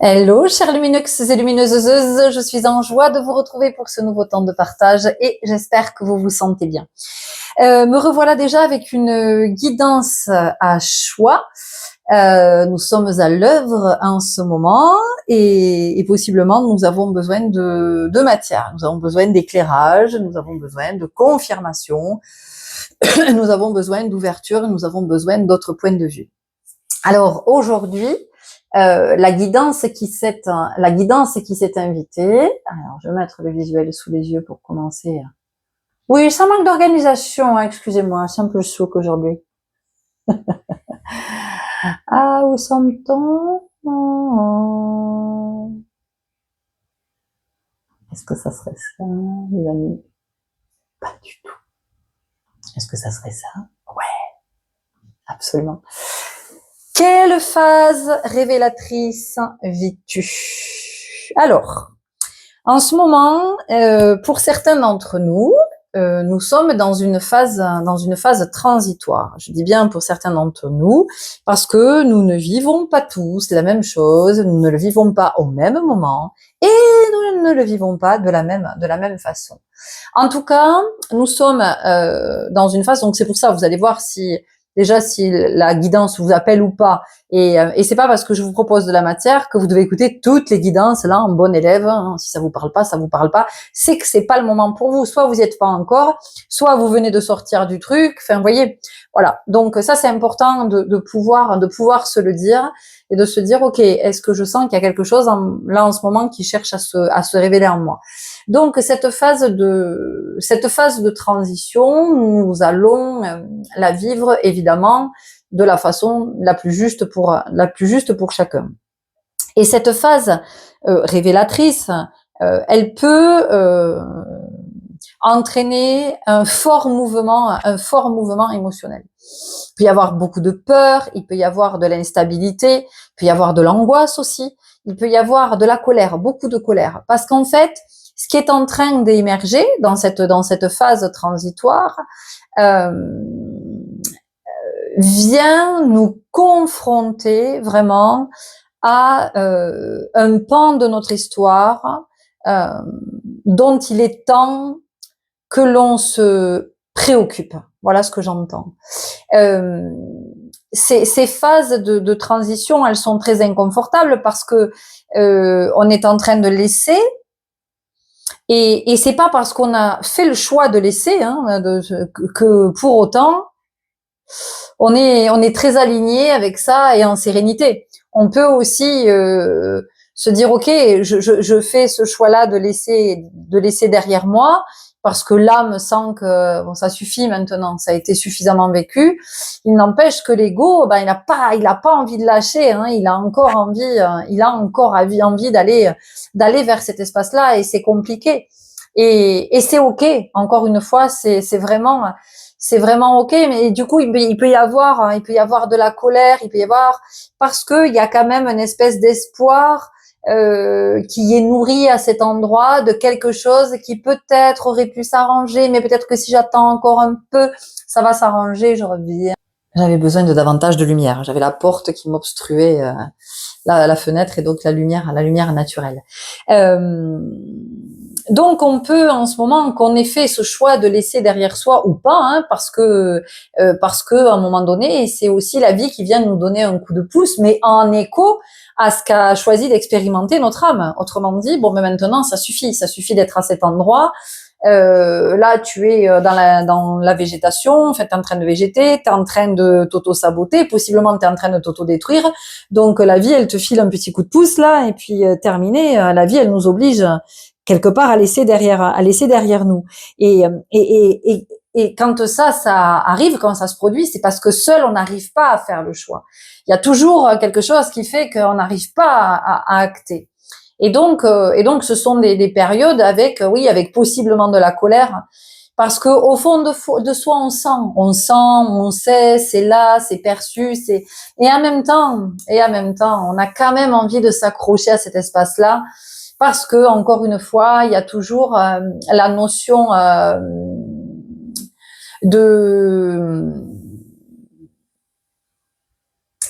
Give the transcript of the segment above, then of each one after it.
Hello, chers lumineux et lumineuses, je suis en joie de vous retrouver pour ce nouveau temps de partage et j'espère que vous vous sentez bien. Me revoilà déjà avec une guidance à choix. Nous sommes à l'œuvre en ce moment et possiblement nous avons besoin de matière, nous avons besoin d'éclairage, nous avons besoin de confirmation, nous avons besoin d'ouverture, nous avons besoin d'autres points de vue. Alors aujourd'hui, la guidance qui s'est invitée. Alors, je vais mettre le visuel sous les yeux pour commencer. Oui, ça manque d'organisation, hein, excusez-moi, c'est un peu souk aujourd'hui. Ah, où sommes-t-on? Est-ce que ça serait ça, les amis? Pas du tout. Est-ce que ça serait ça? Ouais, absolument. Quelle phase révélatrice vis-tu? Alors, en ce moment, pour certains d'entre nous, nous sommes dans une phase transitoire. Je dis bien pour certains d'entre nous, parce que nous ne vivons pas tous la même chose, nous ne le vivons pas au même moment, et nous ne le vivons pas de la même façon. En tout cas, nous sommes dans une phase, donc c'est pour ça, vous allez voir si la guidance vous appelle ou pas. Et c'est pas parce que je vous propose de la matière que vous devez écouter toutes les guidances là en bon élève. Hein. Si ça vous parle pas, ça vous parle pas. C'est que c'est pas le moment pour vous. Soit vous y êtes pas encore, soit vous venez de sortir du truc. Enfin, vous voyez. Voilà. Donc ça, c'est important de pouvoir se le dire et de se dire, ok, est-ce que je sens qu'il y a quelque chose là en ce moment qui cherche à se révéler en moi. Donc cette phase de transition, nous allons la vivre évidemment de la façon la plus juste pour chacun. Et cette phase révélatrice, elle peut entraîner un fort mouvement émotionnel. Il peut y avoir beaucoup de peur, il peut y avoir de l'instabilité, il peut y avoir de l'angoisse aussi, il peut y avoir de la colère, beaucoup de colère, parce qu'en fait, ce qui est en train d'émerger dans cette phase transitoire vient nous confronter vraiment à un pan de notre histoire euh, dont il est temps que l'on se préoccupe. Voilà ce que j'entends. Ces phases de transition, elles sont très inconfortables parce que on est en train de laisser. Et c'est pas parce qu'on a fait le choix de laisser que pour autant on est très aligné avec ça et en sérénité. On peut aussi se dire ok, je fais ce choix-là de laisser derrière moi parce que l'âme sent que bon, ça suffit maintenant, ça a été suffisamment vécu. Il n'empêche que l'ego, ben il a pas envie de lâcher, hein, il a encore envie d'aller vers cet espace-là et c'est compliqué. Et c'est ok. Encore une fois, c'est vraiment ok, mais du coup il peut y avoir de la colère, il peut y avoir parce que il y a quand même une espèce d'espoir qui est nourri à cet endroit de quelque chose qui peut-être aurait pu s'arranger, mais peut-être que si j'attends encore un peu, ça va s'arranger, je reviens. J'avais besoin de davantage de lumière. J'avais la porte qui m'obstruait la fenêtre et donc la lumière naturelle. Donc on peut en ce moment qu'on ait fait ce choix de laisser derrière soi ou pas, hein, parce que à un moment donné, c'est aussi la vie qui vient nous donner un coup de pouce, mais en écho à ce qu'a choisi d'expérimenter notre âme. Autrement dit, bon, mais maintenant ça suffit d'être à cet endroit. Là, tu es dans la végétation, en fait, t'es en train de végéter, t'es en train de t'auto-saboter, possiblement t'es en train de t'auto-détruire. Donc la vie, elle te file un petit coup de pouce là, et puis terminé, la vie, elle nous oblige quelque part à laisser derrière nous. Et quand ça arrive, quand ça se produit, c'est parce que seul on n'arrive pas à faire le choix. Il y a toujours quelque chose qui fait qu'on n'arrive pas à acter. Et donc, ce sont des périodes avec possiblement de la colère, parce que au fond de soi, on sait, c'est là, c'est perçu, et en même temps, on a quand même envie de s'accrocher à cet espace-là, parce que encore une fois, il y a toujours la notion de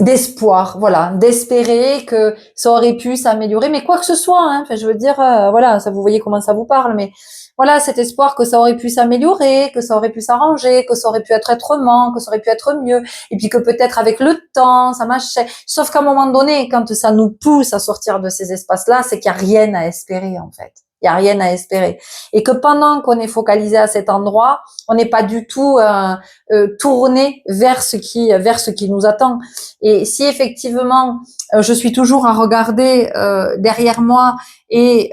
d'espoir, voilà, d'espérer que ça aurait pu s'améliorer, mais quoi que ce soit, hein, enfin, je veux dire, voilà, ça, vous voyez comment ça vous parle, mais voilà, cet espoir que ça aurait pu s'améliorer, que ça aurait pu s'arranger, que ça aurait pu être autrement, que ça aurait pu être mieux, et puis que peut-être avec le temps, ça marchait. Sauf qu'à un moment donné, quand ça nous pousse à sortir de ces espaces-là, c'est qu'il n'y a rien à espérer, en fait. Il n'y a rien à espérer. Et que pendant qu'on est focalisé à cet endroit, on n'est pas du tout tourné vers ce qui nous attend. Et si effectivement, je suis toujours à regarder derrière moi et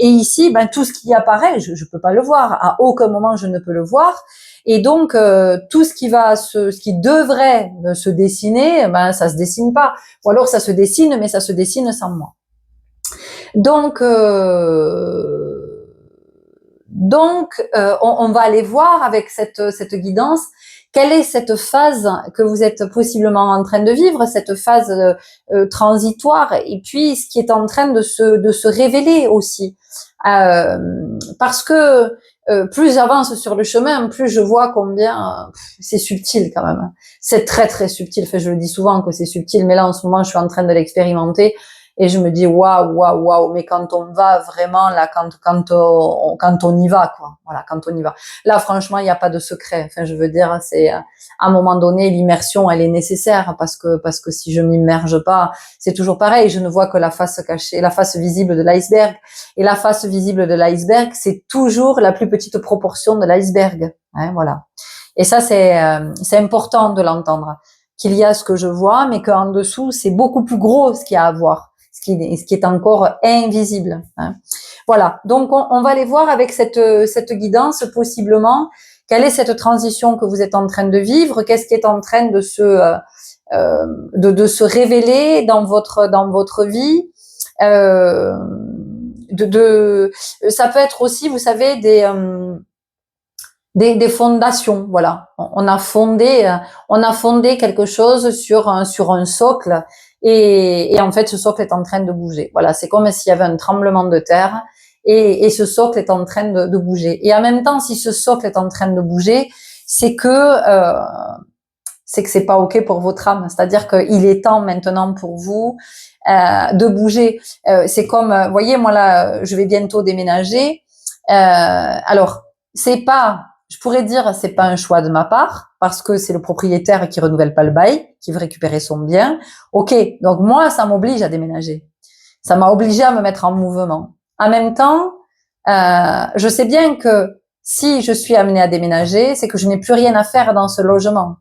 ici, ben tout ce qui apparaît, je peux pas le voir. À aucun moment je ne peux le voir. Et donc tout ce qui devrait se dessiner, ben ça se dessine pas. Ou alors ça se dessine, mais ça se dessine sans moi. Donc on va aller voir avec cette guidance quelle est cette phase que vous êtes possiblement en train de vivre, cette phase transitoire, et puis ce qui est en train de se révéler aussi. Parce que plus j'avance sur le chemin, plus je vois combien c'est subtil quand même. C'est très très subtil. Enfin, je le dis souvent que c'est subtil, mais là en ce moment je suis en train de l'expérimenter. Et je me dis waouh, mais quand on va vraiment là, quand on y va quoi, voilà, quand on y va. Là franchement, il n'y a pas de secret. Enfin, je veux dire, c'est à un moment donné, l'immersion, elle est nécessaire parce que si je m'immerge pas, c'est toujours pareil. Je ne vois que la face cachée, la face visible de l'iceberg. Et la face visible de l'iceberg, c'est toujours la plus petite proportion de l'iceberg. Hein, voilà. Et ça, c'est important de l'entendre. Qu'il y a ce que je vois, mais qu'en dessous, c'est beaucoup plus gros ce qu'il y a à voir. Ce qui est encore invisible. Hein. Voilà, donc on va aller voir avec cette guidance possiblement quelle est cette transition que vous êtes en train de vivre, qu'est-ce qui est en train de se révéler dans votre vie. Ça peut être aussi, vous savez, des fondations, voilà. On a fondé quelque chose sur un socle et en fait ce socle est en train de bouger. Voilà, c'est comme s'il y avait un tremblement de terre et ce socle est en train de bouger. Et en même temps, si ce socle est en train de bouger, c'est que c'est pas ok pour votre âme. C'est-à-dire qu'il est temps maintenant pour vous de bouger. C'est comme, vous voyez, moi là, je vais bientôt déménager. Alors, je pourrais dire, c'est pas un choix de ma part, parce que c'est le propriétaire qui renouvelle pas le bail, qui veut récupérer son bien. Ok, donc moi, ça m'oblige à déménager. Ça m'a obligé à me mettre en mouvement. En même temps, je sais bien que si je suis amenée à déménager, c'est que je n'ai plus rien à faire dans ce logement.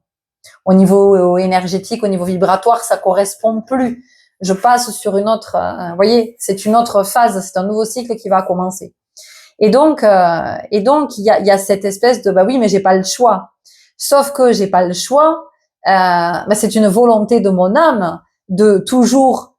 Au niveau énergétique, au niveau vibratoire, ça correspond plus. Je passe sur une autre, vous voyez, c'est une autre phase, c'est un nouveau cycle qui va commencer. Et donc il y a cette espèce de bah oui, mais j'ai pas le choix. Sauf que j'ai pas le choix. C'est une volonté de mon âme de toujours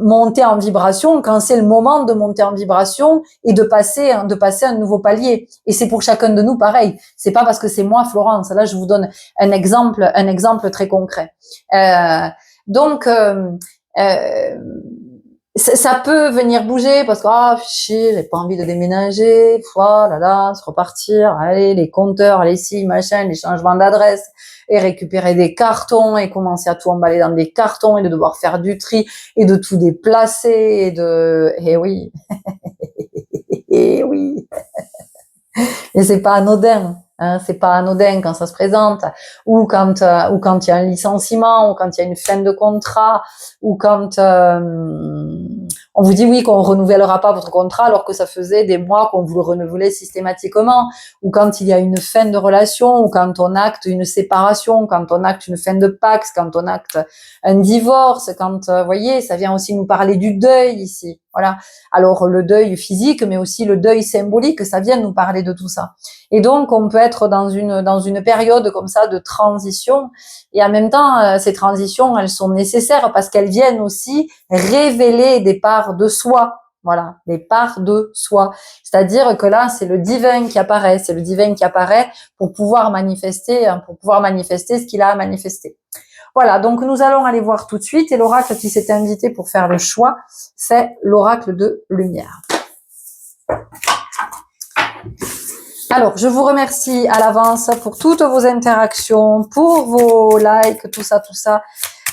monter en vibration quand c'est le moment de monter en vibration et de passer un nouveau palier. Et c'est pour chacun de nous pareil. C'est pas parce que c'est moi, Florence. Là, je vous donne un exemple très concret. Ça peut venir bouger parce que chier, j'ai pas envie de déménager, se repartir, allez, les compteurs, les ci, machin, les changements d'adresse, et récupérer des cartons et commencer à tout emballer dans des cartons et de devoir faire du tri et de tout déplacer et oui, et oui, et c'est pas anodin. Hein, c'est pas anodin quand ça se présente, ou quand il y a un licenciement, ou quand il y a une fin de contrat, ou quand on vous dit oui qu'on renouvellera pas votre contrat alors que ça faisait des mois qu'on vous le renouvelait systématiquement, ou quand il y a une fin de relation, ou quand on acte une séparation, quand on acte une fin de Pacs, quand on acte un divorce, quand voyez, ça vient aussi nous parler du deuil ici. Voilà. Alors le deuil physique, mais aussi le deuil symbolique, ça vient nous parler de tout ça. Et donc on peut être dans une période comme ça de transition. Et en même temps, ces transitions, elles sont nécessaires parce qu'elles viennent aussi révéler des parts de soi. Voilà, des parts de soi. C'est-à-dire que là, c'est le divin qui apparaît. C'est le divin qui apparaît pour pouvoir manifester ce qu'il a à manifester. Voilà, donc nous allons aller voir tout de suite. Et l'oracle qui s'est invité pour faire le choix, c'est l'oracle de lumière. Alors, je vous remercie à l'avance pour toutes vos interactions, pour vos likes, tout ça.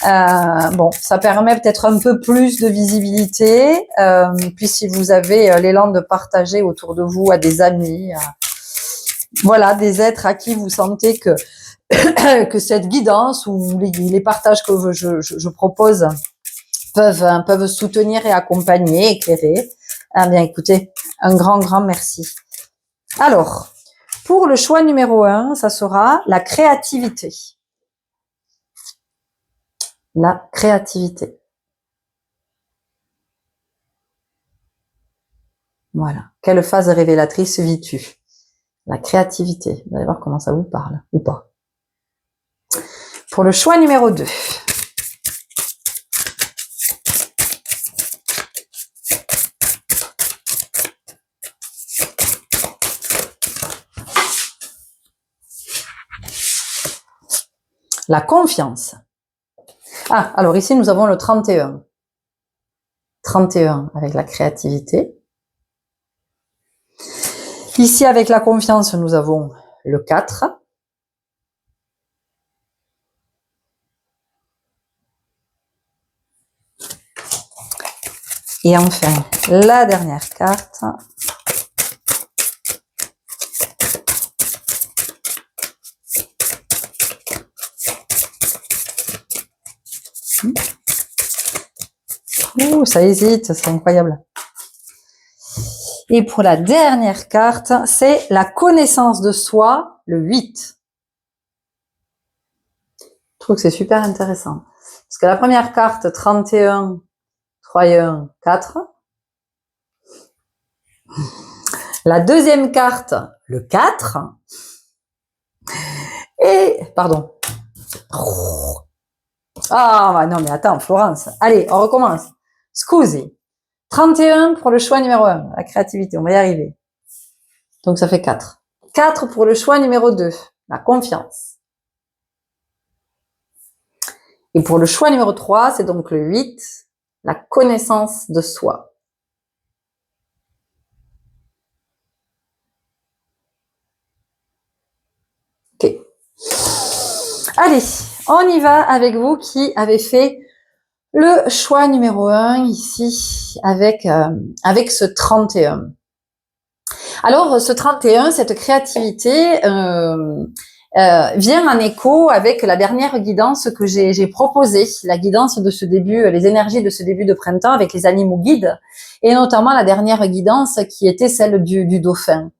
Bon, ça permet peut-être un peu plus de visibilité. Puis si vous avez l'élan de partager autour de vous à des amis, voilà, des êtres à qui vous sentez que que cette guidance ou les partages que je propose peuvent soutenir et accompagner, éclairer. Ah bien, écoutez, un grand merci. Alors, pour le choix numéro 1, ça sera la créativité. La créativité. Voilà. Quelle phase révélatrice vis-tu? La créativité. Vous allez voir comment ça vous parle, ou pas. Pour le choix numéro 2. La confiance. Ah, alors ici, nous avons le 31. 31 avec la créativité. Ici, avec la confiance, nous avons le 4. Et enfin, la dernière carte. Ouh, ça hésite, c'est incroyable. Et pour la dernière carte, c'est la connaissance de soi, le 8. Je trouve que c'est super intéressant. Parce que la première carte, 31, 3 et 1, 4. La deuxième carte, le 4. Et, pardon. Ah, non, mais attends, Florence. Allez, on recommence. Scusi. 31 pour le choix numéro 1, la créativité, on va y arriver. Donc ça fait 4. 4 pour le choix numéro 2, la confiance. Et pour le choix numéro 3, c'est donc le 8, la connaissance de soi. Ok. Allez, on y va avec vous qui avez fait le choix numéro 1 ici avec ce 31. Alors, ce 31, cette créativité vient en écho avec la dernière guidance que j'ai proposée, la guidance de ce début, les énergies de ce début de printemps avec les animaux guides, et notamment la dernière guidance qui était celle du dauphin.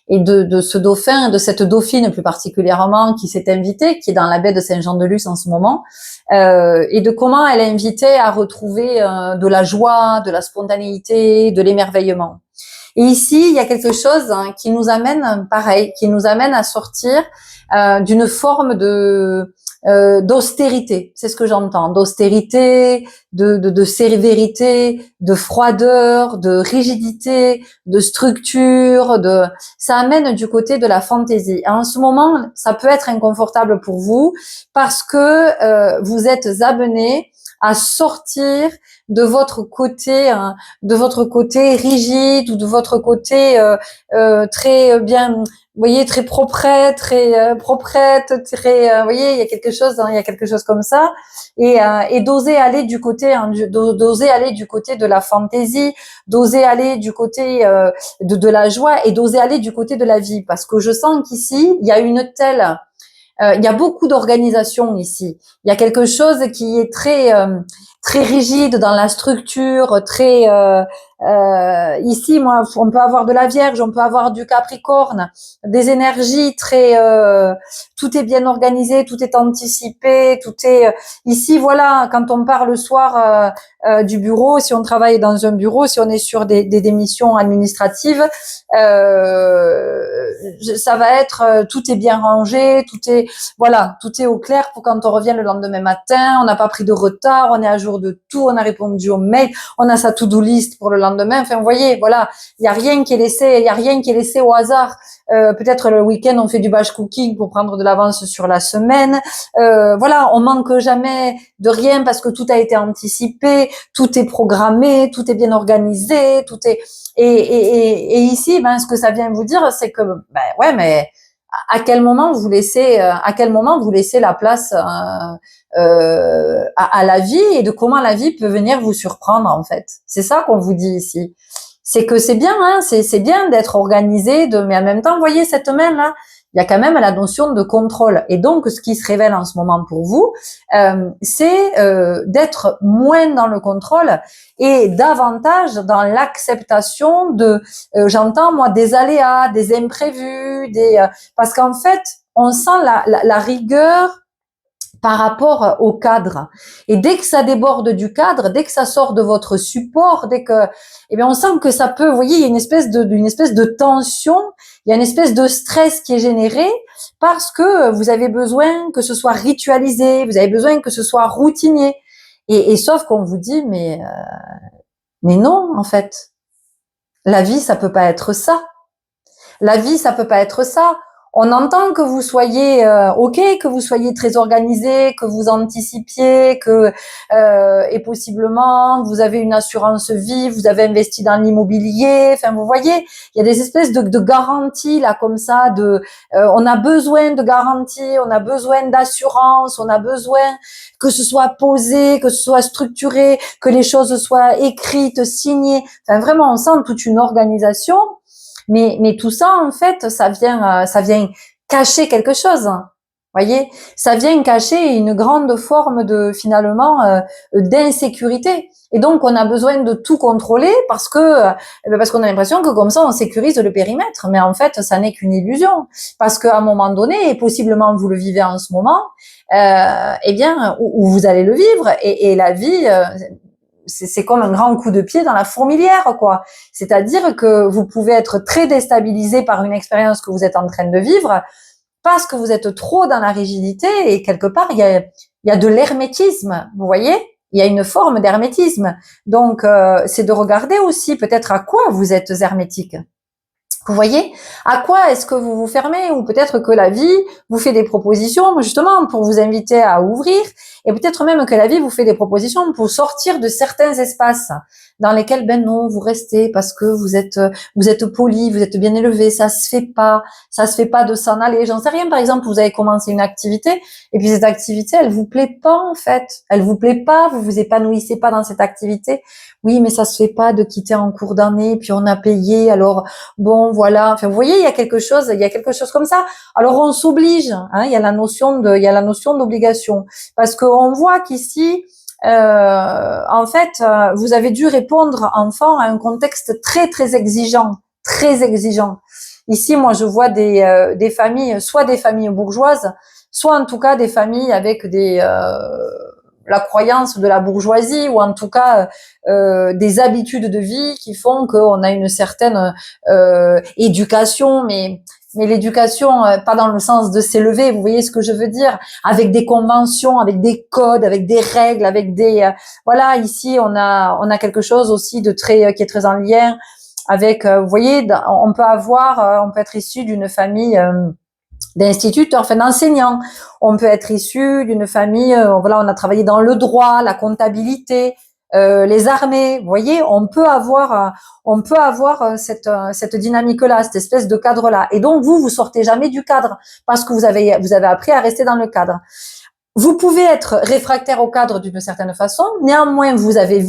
Et de ce dauphin, de cette dauphine plus particulièrement qui s'est invitée, qui est dans la baie de Saint-Jean-de-Luz en ce moment, et de comment elle invitait à retrouver de la joie, de la spontanéité, de l'émerveillement. Et ici, il y a quelque chose qui nous amène, pareil, qui nous amène à sortir d'une forme de d'austérité. C'est ce que j'entends, d'austérité, de sévérité, de froideur, de rigidité, de structure. Ça amène du côté de la fantaisie. En ce moment, ça peut être inconfortable pour vous parce que vous êtes amené à sortir de votre côté rigide ou de votre côté très bien, vous voyez, très proprette, très proprette, très, vous voyez, il y a quelque chose comme ça, et d'oser aller du côté, d'oser aller du côté de la fantaisie, d'oser aller du côté de la joie et d'oser aller du côté de la vie, parce que je sens qu'ici il y a une telle il y a beaucoup d'organisation ici. Il y a quelque chose qui est très rigide dans la structure, très ici, moi, on peut avoir de la Vierge, on peut avoir du Capricorne, des énergies très tout est bien organisé, tout est anticipé, tout est ici, voilà, quand on part le soir du bureau, si on travaille dans un bureau, si on est sur des missions administratives, ça va être tout est bien rangé, tout est au clair pour quand on revient le lendemain matin, on n'a pas pris de retard, on est à jour de tout, on a répondu aux mails, on a sa to-do list pour le lendemain. Enfin, vous voyez, voilà, il y a rien qui est laissé au hasard. Peut-être le week-end, on fait du batch cooking pour prendre de l'avance sur la semaine. Voilà, on manque jamais de rien parce que tout a été anticipé, tout est programmé, tout est bien organisé, tout est et ici, ben, ce que ça vient vous dire, c'est que ben ouais, mais à quel moment vous laissez la place à la vie et de comment la vie peut venir vous surprendre en fait. C'est ça qu'on vous dit ici. C'est que c'est bien, hein, c'est bien d'être organisé, mais en même temps, vous voyez cette main là, il y a quand même la notion de contrôle. Et donc, ce qui se révèle en ce moment pour vous, c'est d'être moins dans le contrôle et davantage dans l'acceptation de, j'entends moi, des aléas, des imprévus, parce qu'en fait, on sent la rigueur par rapport au cadre. Et dès que ça déborde du cadre, dès que ça sort de votre support, eh bien, on sent que ça peut, vous voyez, il y a une espèce de tension, il y a une espèce de stress qui est généré parce que vous avez besoin que ce soit ritualisé, vous avez besoin que ce soit routinier. Et sauf qu'on vous dit, mais non, en fait. La vie, ça peut pas être ça. La vie, ça peut pas être ça. On entend que vous soyez ok, que vous soyez très organisé, que vous anticipiez, que et possiblement vous avez une assurance vie, vous avez investi dans l'immobilier. Enfin, vous voyez, il y a des espèces de garanties là comme ça. On a besoin de garanties, on a besoin d'assurance, on a besoin que ce soit posé, que ce soit structuré, que les choses soient écrites, signées. Enfin, vraiment, on sent toute une organisation. Mais tout ça, en fait, ça vient cacher quelque chose. Voyez, ça vient cacher une grande forme de finalement d'insécurité. Et donc, on a besoin de tout contrôler parce qu'on a l'impression que comme ça, on sécurise le périmètre. Mais en fait, ça n'est qu'une illusion. Parce qu'à un moment donné, et possiblement vous le vivez en ce moment, eh bien, où vous allez le vivre, et la vie. C'est comme un grand coup de pied dans la fourmilière, quoi. C'est-à-dire que vous pouvez être très déstabilisé par une expérience que vous êtes en train de vivre parce que vous êtes trop dans la rigidité et quelque part, il y a de l'hermétisme, vous voyez? Il y a une forme d'hermétisme. Donc, c'est de regarder aussi peut-être à quoi vous êtes hermétique. Vous voyez, à quoi est-ce que vous vous fermez, ou peut-être que la vie vous fait des propositions justement pour vous inviter à ouvrir, et peut-être même que la vie vous fait des propositions pour sortir de certains espaces dans lesquels ben non, vous restez parce que vous êtes poli, vous êtes bien élevé, ça se fait pas de s'en aller. J'en sais rien, par exemple, vous avez commencé une activité et puis cette activité, elle vous plaît pas en fait, elle vous plaît pas, vous vous épanouissez pas dans cette activité. Oui, mais ça se fait pas de quitter en cours d'année, puis on a payé, alors bon, voilà. Enfin, vous voyez, il y a quelque chose comme ça. Alors on s'oblige, hein, il y a la notion d'obligation, parce qu'on voit qu'ici, en fait, vous avez dû répondre enfant à un contexte très très exigeant, très exigeant. Ici, moi, je vois des familles, soit des familles bourgeoises, soit en tout cas des familles avec la croyance de la bourgeoisie, ou en tout cas des habitudes de vie qui font qu'on a une certaine éducation, mais l'éducation pas dans le sens de s'élever, vous voyez ce que je veux dire, avec des conventions, avec des codes, avec des règles, avec voilà, ici on a quelque chose aussi de très qui est très en lien avec vous voyez, on peut être issu d'une famille d'instituteurs, enfin d'enseignants. On peut être issu d'une famille, voilà, on a travaillé dans le droit, la comptabilité, les armées. Vous voyez, on peut avoir cette dynamique-là, cette espèce de cadre-là. Et donc vous sortez jamais du cadre parce que vous avez appris à rester dans le cadre. Vous pouvez être réfractaire au cadre d'une certaine façon. Néanmoins, vous avez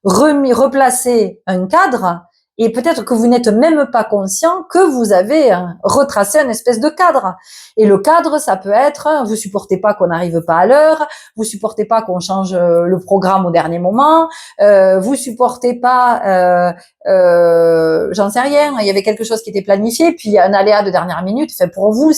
replacé un cadre. Et peut-être que vous n'êtes même pas conscient que vous avez retracé une espèce de cadre. Et le cadre, ça peut être, vous supportez pas qu'on n'arrive pas à l'heure, vous supportez pas qu'on change le programme au dernier moment, vous supportez pas, j'en sais rien, il y avait quelque chose qui était planifié, puis il y a un aléa de dernière minute. Enfin, pour vous,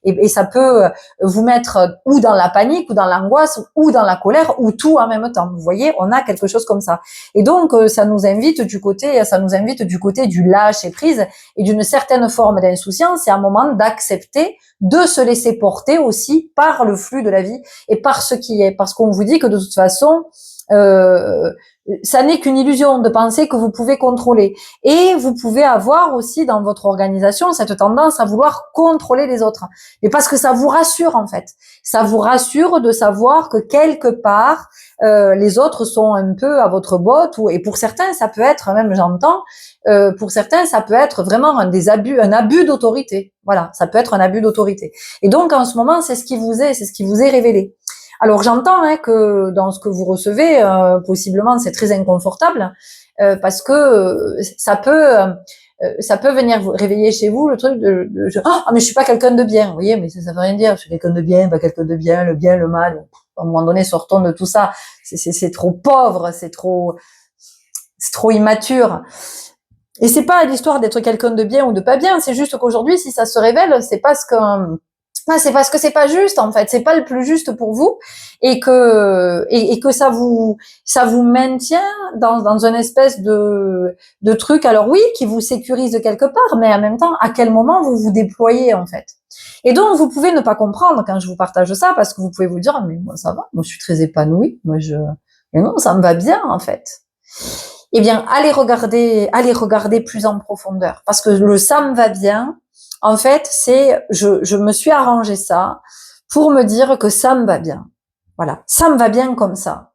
et ça peut vous mettre ou dans la panique, ou dans l'angoisse, ou dans la colère, ou tout en même temps. Vous voyez, on a quelque chose comme ça. Et donc, ça nous invite du côté du lâcher prise et d'une certaine forme d'insouciance, et à un moment d'accepter de se laisser porter aussi par le flux de la vie et par ce qui est. Parce qu'on vous dit que de toute façon, ça n'est qu'une illusion de penser que vous pouvez contrôler. Et vous pouvez avoir aussi dans votre organisation cette tendance à vouloir contrôler les autres. Et parce que ça vous rassure en fait. Ça vous rassure de savoir que quelque part, les autres sont un peu à votre botte. Et pour certains, ça peut être, même j'entends, pour certains, ça peut être vraiment un abus d'autorité. Voilà, ça peut être un abus d'autorité. Et donc en ce moment, c'est ce qui vous est révélé. Alors j'entends que dans ce que vous recevez, possiblement c'est très inconfortable parce que ça peut venir vous réveiller chez vous le truc de ah mais je suis pas quelqu'un de bien, vous voyez, mais ça veut rien dire, je suis quelqu'un de bien, pas quelqu'un de bien, le mal. À un moment donné, sortons de tout ça. C'est trop pauvre, c'est trop immature. Et c'est pas l'histoire d'être quelqu'un de bien ou de pas bien, c'est juste qu'aujourd'hui, si ça se révèle, c'est parce que c'est pas juste en fait, c'est pas le plus juste pour vous et que ça vous maintient dans une espèce de truc, alors oui, qui vous sécurise de quelque part, mais en même temps, à quel moment vous vous déployez en fait. Et donc vous pouvez ne pas comprendre quand je vous partage ça parce que vous pouvez vous dire mais moi ça va, moi je suis très épanouie, mais non, ça me va bien en fait. Eh bien, allez regarder plus en profondeur parce que le ça me va bien. En fait, c'est je me suis arrangé ça pour me dire que ça me va bien. Voilà, ça me va bien comme ça.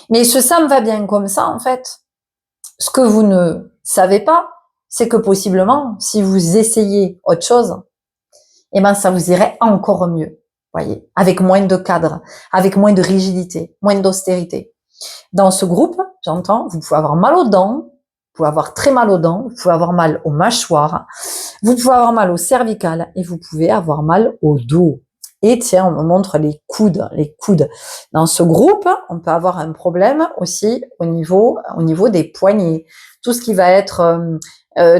Mais ce ça me va bien comme ça, en fait, ce que vous ne savez pas, c'est que possiblement, si vous essayez autre chose, eh ben ça vous irait encore mieux. Voyez, avec moins de cadre, avec moins de rigidité, moins d'austérité. Dans ce groupe, j'entends, vous pouvez avoir mal aux dents, vous pouvez avoir très mal aux dents, vous pouvez avoir mal aux mâchoires, vous pouvez avoir mal au cervical et vous pouvez avoir mal au dos. Et tiens, on me montre les coudes, Dans ce groupe, on peut avoir un problème aussi au niveau des poignets. Tout ce qui va être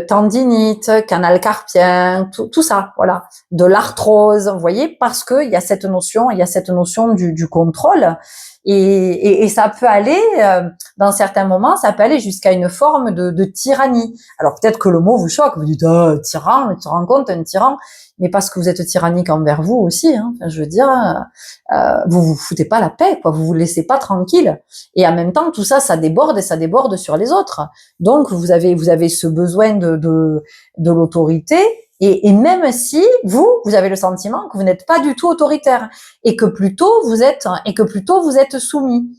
tendinite, canal carpien, tout ça, voilà. De l'arthrose, vous voyez, parce qu'il y a cette notion, du contrôle. Et ça peut aller, dans certains moments, ça peut aller jusqu'à une forme de tyrannie. Alors peut-être que le mot vous choque, vous dites tyran, tu te rends compte, un tyran, mais parce que vous êtes tyrannique envers vous aussi. Enfin, je veux dire, vous foutez pas la paix, quoi. Vous vous laissez pas tranquille. Et en même temps, tout ça, ça déborde et ça déborde sur les autres. Donc vous avez ce besoin de l'autorité. Et même si vous avez le sentiment que vous n'êtes pas du tout autoritaire et que plutôt vous êtes soumis.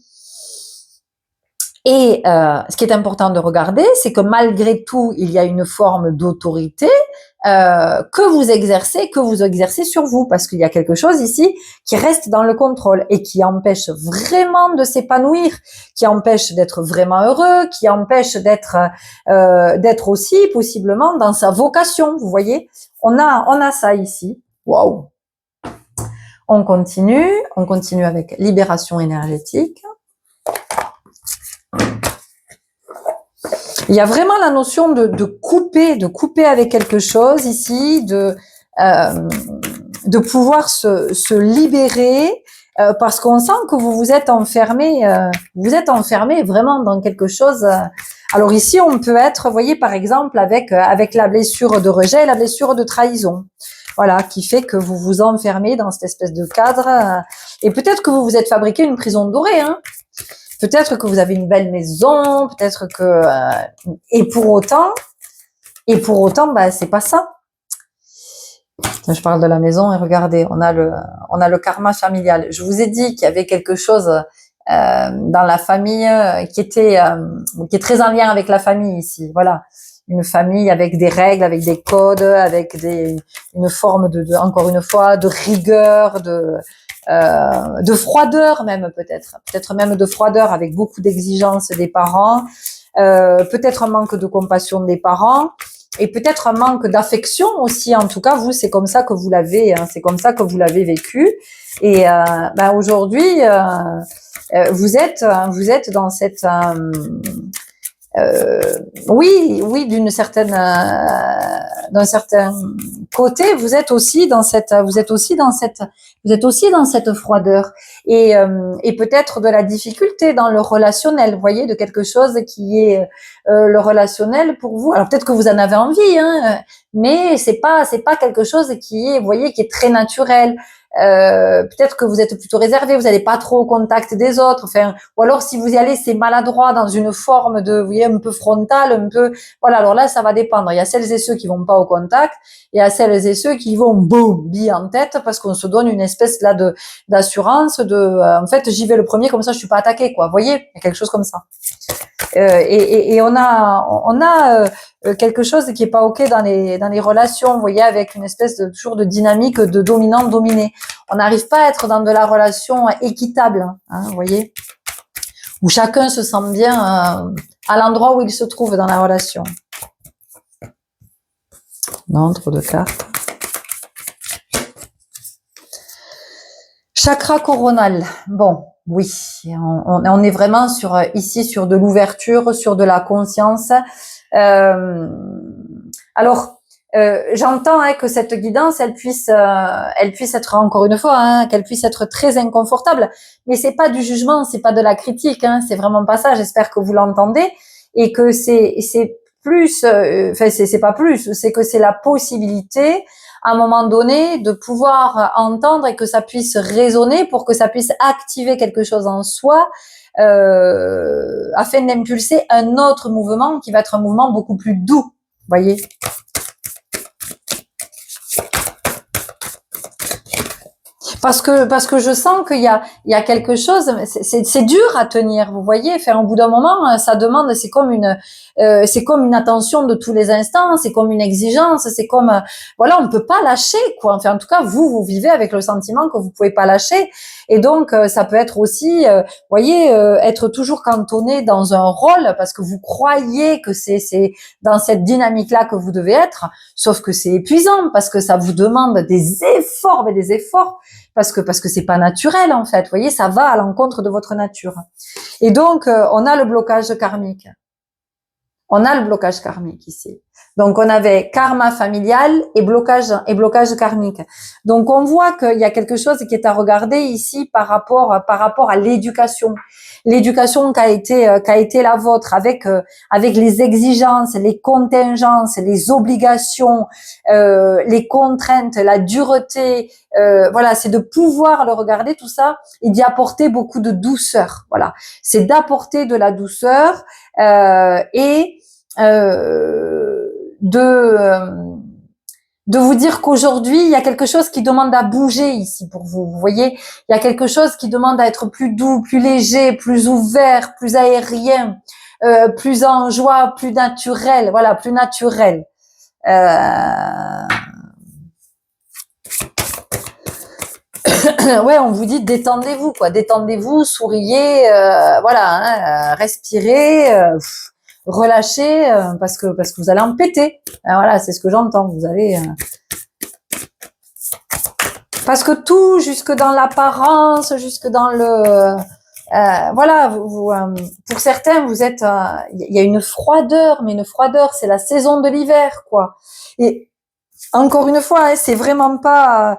Et ce qui est important de regarder, c'est que malgré tout, il y a une forme d'autorité que vous exercez sur vous, parce qu'il y a quelque chose ici qui reste dans le contrôle et qui empêche vraiment de s'épanouir, qui empêche d'être vraiment heureux, qui empêche d'être aussi possiblement dans sa vocation. Vous voyez, on a ça ici. Waouh. On continue avec libération énergétique. Il y a vraiment la notion de couper avec quelque chose ici, de pouvoir se libérer, parce qu'on sent que vous vous êtes enfermé vraiment dans quelque chose. Alors ici, on peut être, vous voyez, par exemple, avec la blessure de rejet et la blessure de trahison. Voilà, qui fait que vous vous enfermez dans cette espèce de cadre. Et peut-être que vous vous êtes fabriqué une prison dorée, hein. Peut-être que vous avez une belle maison, peut-être que et pour autant, c'est pas ça. Je parle de la maison et regardez, on a le karma familial. Je vous ai dit qu'il y avait quelque chose dans la famille qui est très en lien avec la famille ici. Voilà, une famille avec des règles, avec des codes, avec une forme encore une fois, de rigueur, de froideur même peut-être même de froideur avec beaucoup d'exigences des parents, peut-être un manque de compassion des parents et peut-être un manque d'affection aussi. En tout cas, vous, c'est comme ça que vous l'avez, c'est comme ça que vous l'avez vécu. Et aujourd'hui, vous êtes dans cette oui, d'un certain côté, vous êtes aussi dans cette froideur et peut-être de la difficulté dans le relationnel, vous voyez, de quelque chose qui est le relationnel pour vous. Alors peut-être que vous en avez envie, mais c'est pas quelque chose qui est, vous voyez, qui est très naturel. peut-être que vous êtes plutôt réservé, vous n'allez pas trop au contact des autres, enfin, ou alors si vous y allez, c'est maladroit dans une forme de, vous voyez, un peu frontale, un peu, voilà, alors là, ça va dépendre. Il y a celles et ceux qui vont pas au contact, et il y a celles et ceux qui vont, boum, bille en tête, parce qu'on se donne une espèce là d'assurance, en fait, j'y vais le premier, comme ça, je suis pas attaqué, quoi. Vous voyez, il y a quelque chose comme ça. Et on a quelque chose qui est pas ok dans les relations, vous voyez, avec une espèce de toujours de dynamique de dominant-dominé. On n'arrive pas à être dans de la relation équitable, hein, vous voyez, où chacun se sent bien à l'endroit où il se trouve dans la relation. Non, trop de cartes. Chakra coronal. Bon, oui, on est vraiment ici sur de l'ouverture, sur de la conscience. Alors, j'entends que cette guidance, elle puisse être encore une fois, qu'elle puisse être très inconfortable. Mais c'est pas du jugement, c'est pas de la critique, c'est vraiment pas ça. J'espère que vous l'entendez et que c'est plus, enfin c'est pas plus, c'est que c'est la possibilité à un moment donné de pouvoir entendre et que ça puisse résonner pour que ça puisse activer quelque chose en soi afin d'impulser un autre mouvement qui va être un mouvement beaucoup plus doux, voyez. Parce que je sens qu'il y a quelque chose, c'est dur à tenir, vous voyez. Faire au bout d'un moment, ça demande, c'est comme une attention de tous les instants, c'est comme une exigence, c'est comme, voilà, on peut pas lâcher, quoi. Enfin, en tout cas, vous vivez avec le sentiment que vous pouvez pas lâcher, et donc ça peut être aussi, voyez, être toujours cantonné dans un rôle parce que vous croyez que c'est dans cette dynamique-là que vous devez être, sauf que c'est épuisant parce que ça vous demande des efforts, mais des efforts. Parce que c'est pas naturel en fait, vous voyez, ça va à l'encontre de votre nature. Et donc on a le blocage karmique. On a le blocage karmique ici. Donc on avait karma familial et blocage karmique. Donc on voit qu'il y a quelque chose qui est à regarder ici par rapport à l'éducation. L'éducation qui a été la vôtre avec les exigences, les contingences, les obligations, les contraintes, la dureté, voilà, c'est de pouvoir le regarder tout ça et d'y apporter beaucoup de douceur. Voilà, c'est d'apporter de la douceur et de vous dire qu'aujourd'hui, il y a quelque chose qui demande à bouger ici pour vous. Vous voyez, il y a quelque chose qui demande à être plus doux, plus léger, plus ouvert, plus aérien, plus en joie, plus naturel. Voilà, plus naturel. Ouais, on vous dit détendez-vous, quoi. Détendez-vous, souriez, voilà, respirez. Relâchez parce que vous allez en péter. Voilà, c'est ce que j'entends. Vous allez parce que tout, jusque dans l'apparence, jusque dans le voilà, pour certains, vous êtes il y a une froideur, mais une froideur, c'est la saison de l'hiver, quoi. Et encore une fois, c'est vraiment pas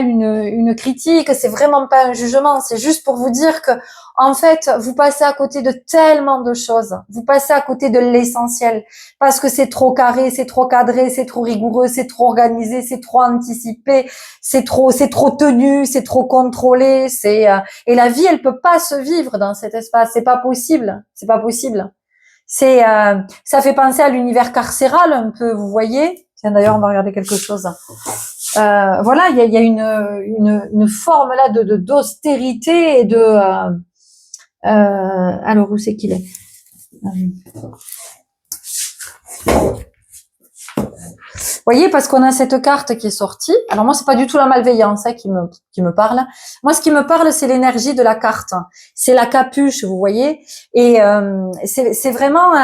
une critique, c'est vraiment pas un jugement, c'est juste pour vous dire que, en fait, vous passez à côté de tellement de choses. Vous passez à côté de l'essentiel. Parce que c'est trop carré, c'est trop cadré, c'est trop rigoureux, c'est trop organisé, c'est trop anticipé, c'est trop tenu, c'est trop contrôlé, et la vie, elle peut pas se vivre dans cet espace. C'est pas possible. C'est pas possible. Ça fait penser à l'univers carcéral un peu, vous voyez. Tiens, d'ailleurs, on va regarder quelque chose. Voilà, il y a une forme là d'austérité et de. Alors, où c'est qu'il est? Vous voyez, parce qu'on a cette carte qui est sortie. Alors moi, c'est pas du tout la malveillance qui me parle. Moi, ce qui me parle, c'est l'énergie de la carte. C'est la capuche, vous voyez. Et c'est vraiment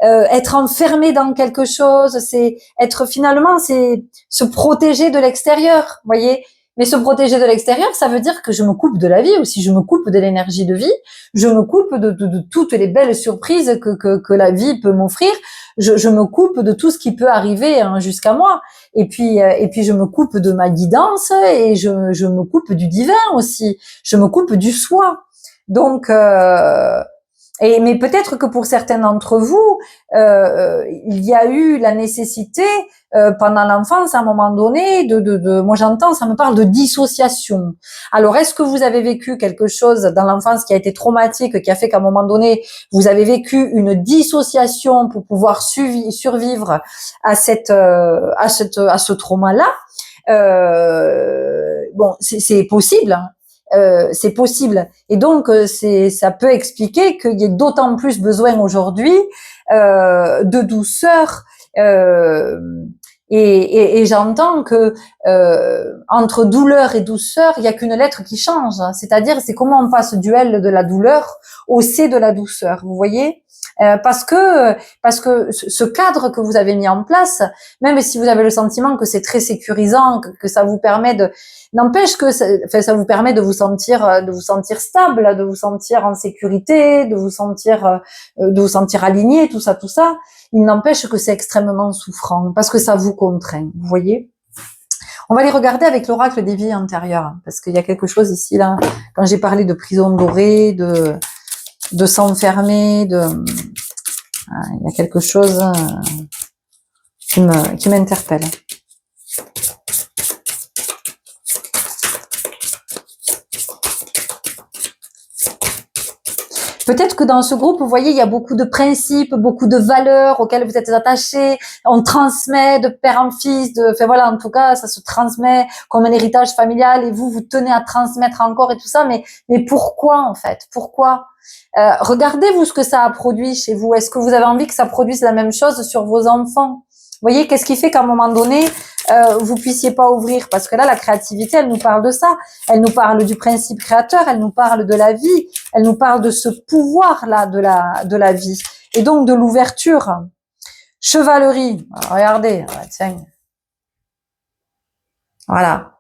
être enfermé dans quelque chose. C'est être finalement, c'est se protéger de l'extérieur, vous voyez. Mais se protéger de l'extérieur, ça veut dire que je me coupe de la vie aussi. Je me coupe de l'énergie de vie. Je me coupe de toutes les belles surprises que la vie peut m'offrir. Je me coupe de tout ce qui peut arriver jusqu'à moi. Et puis je me coupe de ma guidance et je me coupe du divin aussi. Je me coupe du soi. Donc Mais peut-être que pour certains d'entre vous, il y a eu la nécessité pendant l'enfance, à un moment donné, moi j'entends, ça me parle de dissociation. Alors, est-ce que vous avez vécu quelque chose dans l'enfance qui a été traumatique, qui a fait qu'à un moment donné, vous avez vécu une dissociation pour pouvoir survivre à ce trauma-là? Bon, c'est possible. Hein. C'est possible. Et donc, ça peut expliquer qu'il y ait d'autant plus besoin aujourd'hui de douceur. Et j'entends que entre douleur et douceur, il y a qu'une lettre qui change. C'est-à-dire, c'est comment on passe du L de la douleur au C de la douceur. Vous voyez, parce que ce cadre que vous avez mis en place, même si vous avez le sentiment que c'est très sécurisant, que ça vous permet n'empêche que ça vous permet de vous sentir stable, de vous sentir en sécurité, de vous sentir aligné, tout ça. Il n'empêche que c'est extrêmement souffrant parce que ça vous contraint. Vous voyez. On va aller regarder avec l'oracle des vies antérieures parce qu'il y a quelque chose ici là. Quand j'ai parlé de prison dorée, de s'enfermer, il y a quelque chose qui m'interpelle. Peut-être que dans ce groupe, vous voyez, il y a beaucoup de principes, beaucoup de valeurs auxquelles vous êtes attachés. On transmet de père en fils, enfin voilà, en tout cas, ça se transmet comme un héritage familial et vous tenez à transmettre encore et tout ça. Mais pourquoi en fait? Pourquoi? Regardez-vous ce que ça a produit chez vous. Est-ce que vous avez envie que ça produise la même chose sur vos enfants? Vous voyez, qu'est-ce qui fait qu'à un moment donné, vous puissiez pas ouvrir? Parce que là, la créativité, elle nous parle de ça. Elle nous parle du principe créateur, elle nous parle de la vie, elle nous parle de ce pouvoir-là de la vie. Et donc, de l'ouverture. Chevalerie. Alors, regardez, tiens. Voilà.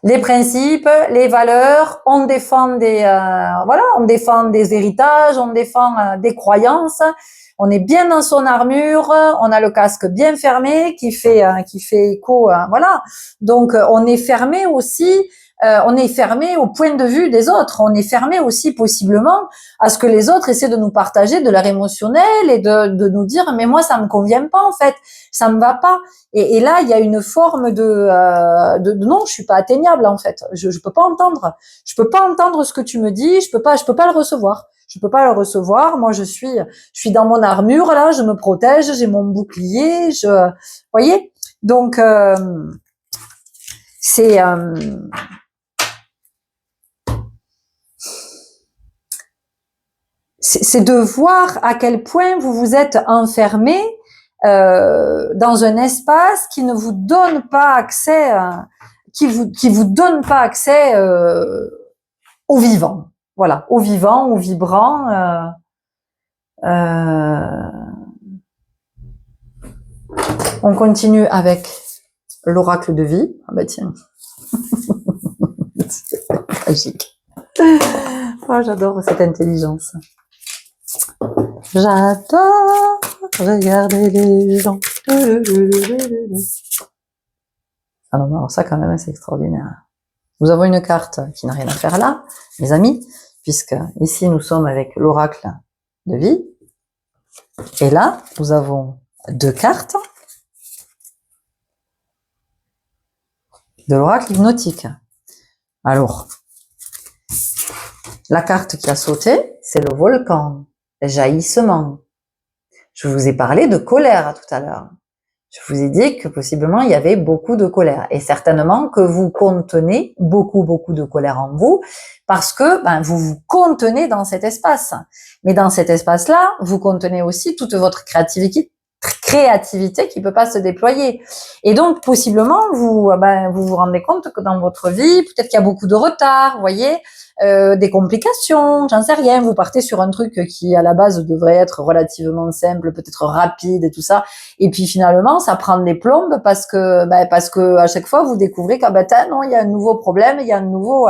Les principes, les valeurs, on défend on défend des héritages, on défend des croyances. On est bien dans son armure, on a le casque bien fermé qui fait écho, voilà. Donc on est fermé aussi, on est fermé au point de vue des autres. On est fermé aussi possiblement à ce que les autres essaient de nous partager de leur émotionnel et de nous dire mais moi ça me convient pas en fait, ça me va pas. Et là il y a une forme de non, je suis pas atteignable en fait. Je peux pas entendre ce que tu me dis, je peux pas le recevoir. Je peux pas le recevoir. Moi, je suis dans mon armure là, je me protège, j'ai mon bouclier, voyez. Donc c'est de voir à quel point vous vous êtes enfermé dans un espace qui ne vous donne pas accès, qui vous donne pas accès au vivant. Voilà, au vivant, au vibrant. On continue avec l'oracle de vie. Ah bah tiens, c'est magique. Oh, j'adore cette intelligence. J'adore regarder les gens. Ah non, alors ça quand même c'est extraordinaire. Nous avons une carte qui n'a rien à faire là, mes amis, puisque ici nous sommes avec l'oracle de vie. Et là, nous avons deux cartes de l'oracle hypnotique. Alors, la carte qui a sauté, c'est le volcan, jaillissement. Je vous ai parlé de colère tout à l'heure. Je vous ai dit que possiblement il y avait beaucoup de colère et certainement que vous contenez beaucoup de colère en vous parce que vous vous contenez dans cet espace. Mais dans cet espace-là, vous contenez aussi toute votre créativité qui peut pas se déployer. Et donc possiblement vous vous rendez compte que dans votre vie, peut-être qu'il y a beaucoup de retard, vous voyez, des complications, j'en sais rien, vous partez sur un truc qui à la base devrait être relativement simple, peut-être rapide et tout ça, et puis finalement ça prend des plombes parce que à chaque fois vous découvrez non, il y a un nouveau problème, il y a un nouveau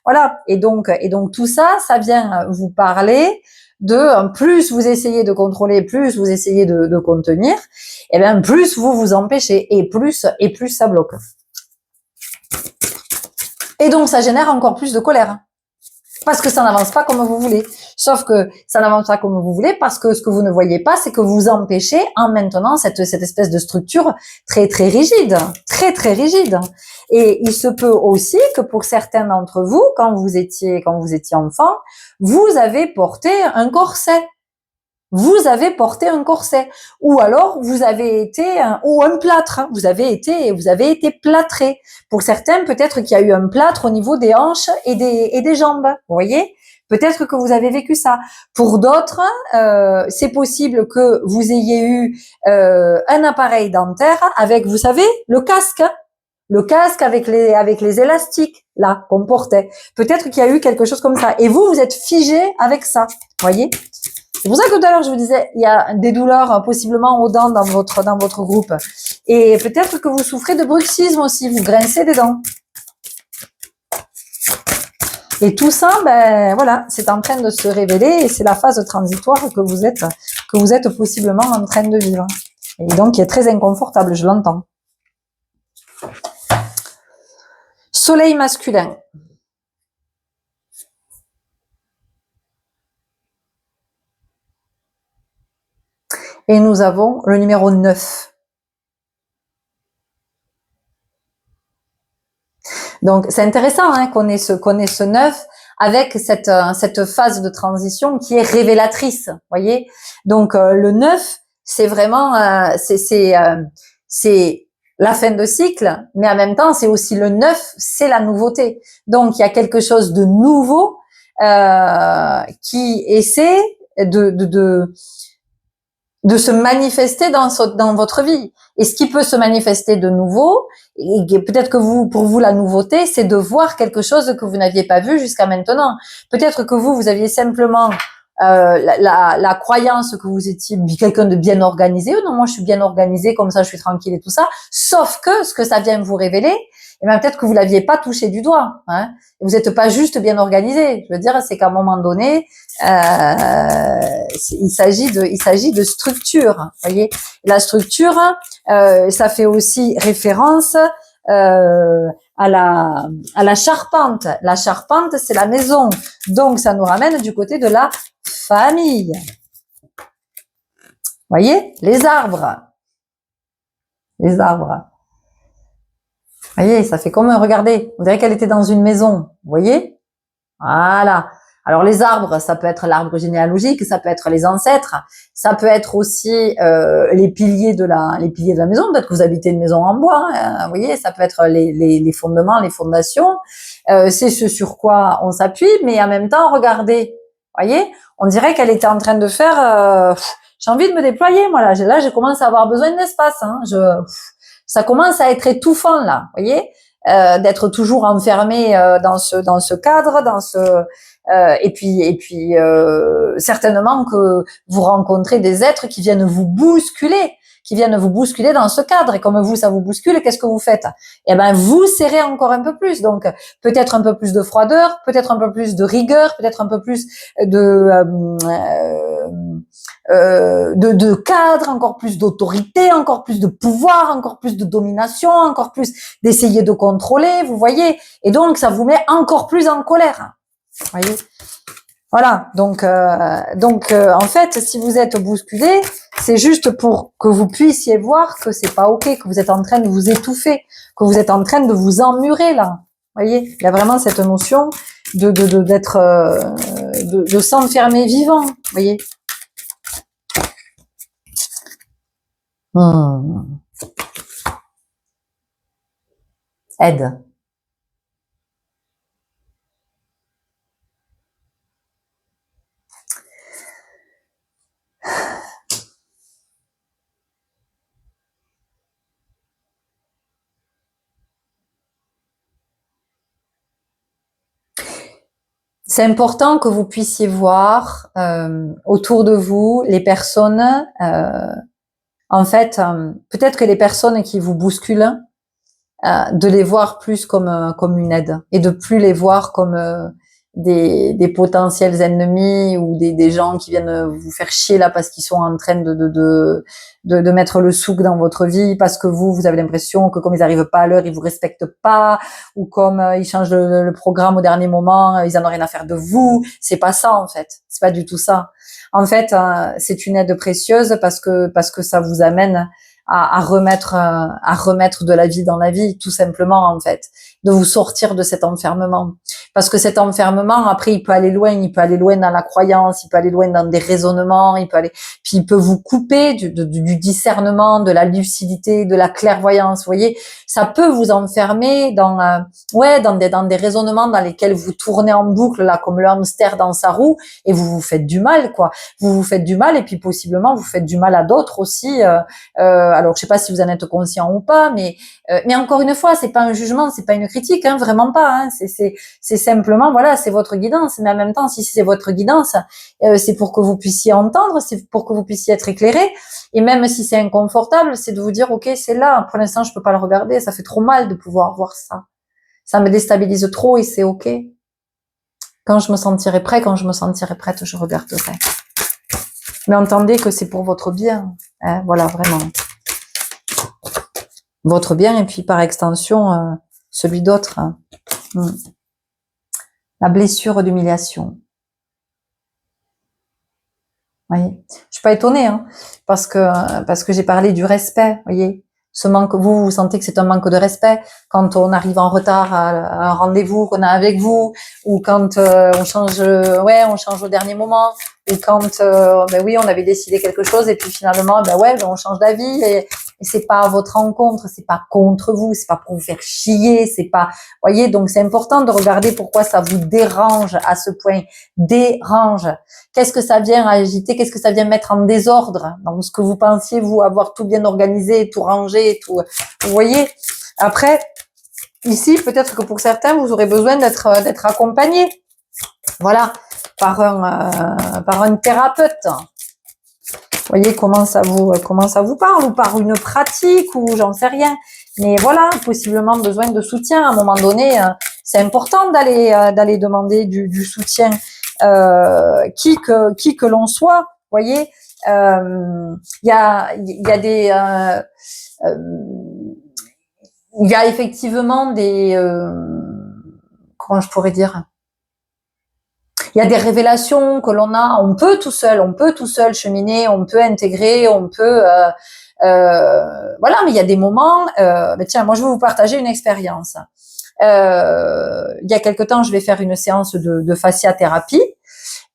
voilà, et donc tout ça vient vous parler de plus vous essayez de contrôler, plus vous essayez de contenir, et bien plus vous vous empêchez et plus ça bloque. Et donc ça génère encore plus de colère. parce que ça n'avance pas comme vous voulez. Sauf que ça n'avance pas comme vous voulez parce que ce que vous ne voyez pas, c'est que vous empêchez en maintenant cette espèce de structure très très rigide, très très rigide. Et il se peut aussi que pour certains d'entre vous, quand vous étiez enfant, vous avez porté un corset. Vous avez porté un corset, ou alors vous avez été ou un plâtre. Vous avez été plâtré. Pour certains, peut-être qu'il y a eu un plâtre au niveau des hanches et des jambes. Vous voyez, peut-être que vous avez vécu ça. Pour d'autres, c'est possible que vous ayez eu un appareil dentaire avec, vous savez, le casque. Le casque avec les élastiques là qu'on portait. Peut-être qu'il y a eu quelque chose comme ça. Et vous êtes figé avec ça. Vous voyez. C'est pour ça que tout à l'heure je vous disais, il y a des douleurs possiblement aux dents dans votre groupe. Et peut-être que vous souffrez de bruxisme aussi, vous grincez des dents. Et tout ça, ben voilà, c'est en train de se révéler et c'est la phase transitoire que vous êtes possiblement en train de vivre. Et donc qui est très inconfortable, je l'entends. Soleil masculin. Et nous avons le numéro 9. Donc, c'est intéressant hein, qu'on ait ce 9 avec cette phase de transition qui est révélatrice, voyez. Donc, le 9, c'est vraiment, c'est la fin de cycle, mais en même temps, c'est aussi le 9, c'est la nouveauté. Donc, il y a quelque chose de nouveau qui essaie de se manifester dans votre vie. Et ce qui peut se manifester de nouveau, et peut-être que pour vous, la nouveauté, c'est de voir quelque chose que vous n'aviez pas vu jusqu'à maintenant. Peut-être que vous aviez simplement la croyance que vous étiez quelqu'un de bien organisé. Non, moi, je suis bien organisé, comme ça, je suis tranquille et tout ça. Sauf que ce que ça vient vous révéler, et ben peut-être que vous l'aviez pas touché du doigt. Hein. Vous n'êtes pas juste bien organisé. Je veux dire, c'est qu'à un moment donné, il s'agit de structure. Voyez, la structure, ça fait aussi référence à la charpente. La charpente, c'est la maison. Donc, ça nous ramène du côté de la famille. Voyez, les arbres. Les arbres. Voyez, ça fait comme, regardez, on dirait qu'elle était dans une maison. Vous voyez? Voilà. Alors les arbres, ça peut être l'arbre généalogique, ça peut être les ancêtres, ça peut être aussi les piliers de la maison. Peut-être que vous habitez une maison en bois, hein, vous voyez, ça peut être les fondements, les fondations. C'est ce sur quoi on s'appuie, mais en même temps, regardez, voyez, on dirait qu'elle était en train de faire. J'ai envie de me déployer, moi là, je commence à avoir besoin d'espace. Hein, ça commence à être étouffant là, voyez, d'être toujours enfermé dans ce cadre, et puis certainement que vous rencontrez des êtres qui viennent vous bousculer dans ce cadre. Et comme vous, ça vous bouscule, qu'est-ce que vous faites? Eh ben, vous serrez encore un peu plus. Donc, peut-être un peu plus de froideur, peut-être un peu plus de rigueur, peut-être un peu plus de cadre, encore plus d'autorité, encore plus de pouvoir, encore plus de domination, encore plus d'essayer de contrôler, vous voyez. Et donc, ça vous met encore plus en colère. Vous voyez. Voilà, donc en fait, si vous êtes bousculé, c'est juste pour que vous puissiez voir que c'est pas ok, que vous êtes en train de vous étouffer, que vous êtes en train de vous emmurer là. Vous voyez, il y a vraiment cette notion de s'enfermer vivant. Vous voyez. Aide. C'est important que vous puissiez voir autour de vous les personnes. En fait, peut-être que les personnes qui vous bousculent, de les voir plus comme une aide et de plus les voir comme des potentiels ennemis ou des gens qui viennent vous faire chier là parce qu'ils sont en train de mettre le souk dans votre vie, parce que vous avez l'impression que comme ils arrivent pas à l'heure, ils vous respectent pas, ou comme ils changent le programme au dernier moment, ils en ont rien à faire de vous. C'est pas ça en fait. C'est pas du tout ça. En fait, c'est une aide précieuse parce que ça vous amène à remettre de la vie dans la vie, tout simplement en fait, de vous sortir de cet enfermement. Parce que cet enfermement, après, il peut aller loin dans la croyance, il peut aller loin dans des raisonnements, puis il peut vous couper du discernement, de la lucidité, de la clairvoyance. Vous voyez, ça peut vous enfermer dans des raisonnements dans lesquels vous tournez en boucle là, comme le hamster dans sa roue, et vous vous faites du mal, quoi. Vous vous faites du mal, et puis possiblement vous faites du mal à d'autres aussi. Alors, je sais pas si vous en êtes conscient ou pas, mais encore une fois, c'est pas un jugement, c'est pas une critique, hein, vraiment pas. Hein. C'est simplement, voilà, c'est votre guidance. Mais en même temps, si c'est votre guidance, c'est pour que vous puissiez entendre, c'est pour que vous puissiez être éclairé. Et même si c'est inconfortable, c'est de vous dire, ok, c'est là. Pour l'instant, je peux pas le regarder. Ça fait trop mal de pouvoir voir ça. Ça me déstabilise trop et c'est ok. Quand je me sentirai prêt, quand je me sentirai prête, je regarderai. Mais entendez que c'est pour votre bien. Hein, voilà, vraiment. Votre bien et puis par extension, celui d'autres. Hein. La blessure d'humiliation. Vous voyez, je suis pas étonnée, hein, parce que j'ai parlé du respect, voyez. Ce manque, vous sentez que c'est un manque de respect quand on arrive en retard à un rendez-vous qu'on a avec vous, ou quand on change au dernier moment, ou quand ben oui, on avait décidé quelque chose et puis finalement on change d'avis et c'est pas à votre rencontre, c'est pas contre vous, c'est pas pour vous faire chier, c'est pas, voyez, donc c'est important de regarder pourquoi ça vous dérange à ce point, dérange. Qu'est-ce que ça vient agiter, qu'est-ce que ça vient mettre en désordre dans ce que vous pensiez, vous, avoir tout bien organisé, tout rangé, tout, vous voyez. Après, ici, peut-être que pour certains, vous aurez besoin d'être accompagné. Voilà. Par un thérapeute. Vous voyez comment ça vous parle, ou par une pratique, ou j'en sais rien. Mais voilà, possiblement besoin de soutien. À un moment donné, c'est important d'aller demander du soutien, qui que l'on soit. Vous voyez, il y a des il y a effectivement des comment je pourrais dire, il y a des révélations que l'on a, on peut tout seul cheminer, on peut intégrer, on peut voilà, mais il y a des moments, mais tiens, moi je vais vous partager une expérience. Il y a quelque temps, je vais faire une séance de fasciathérapie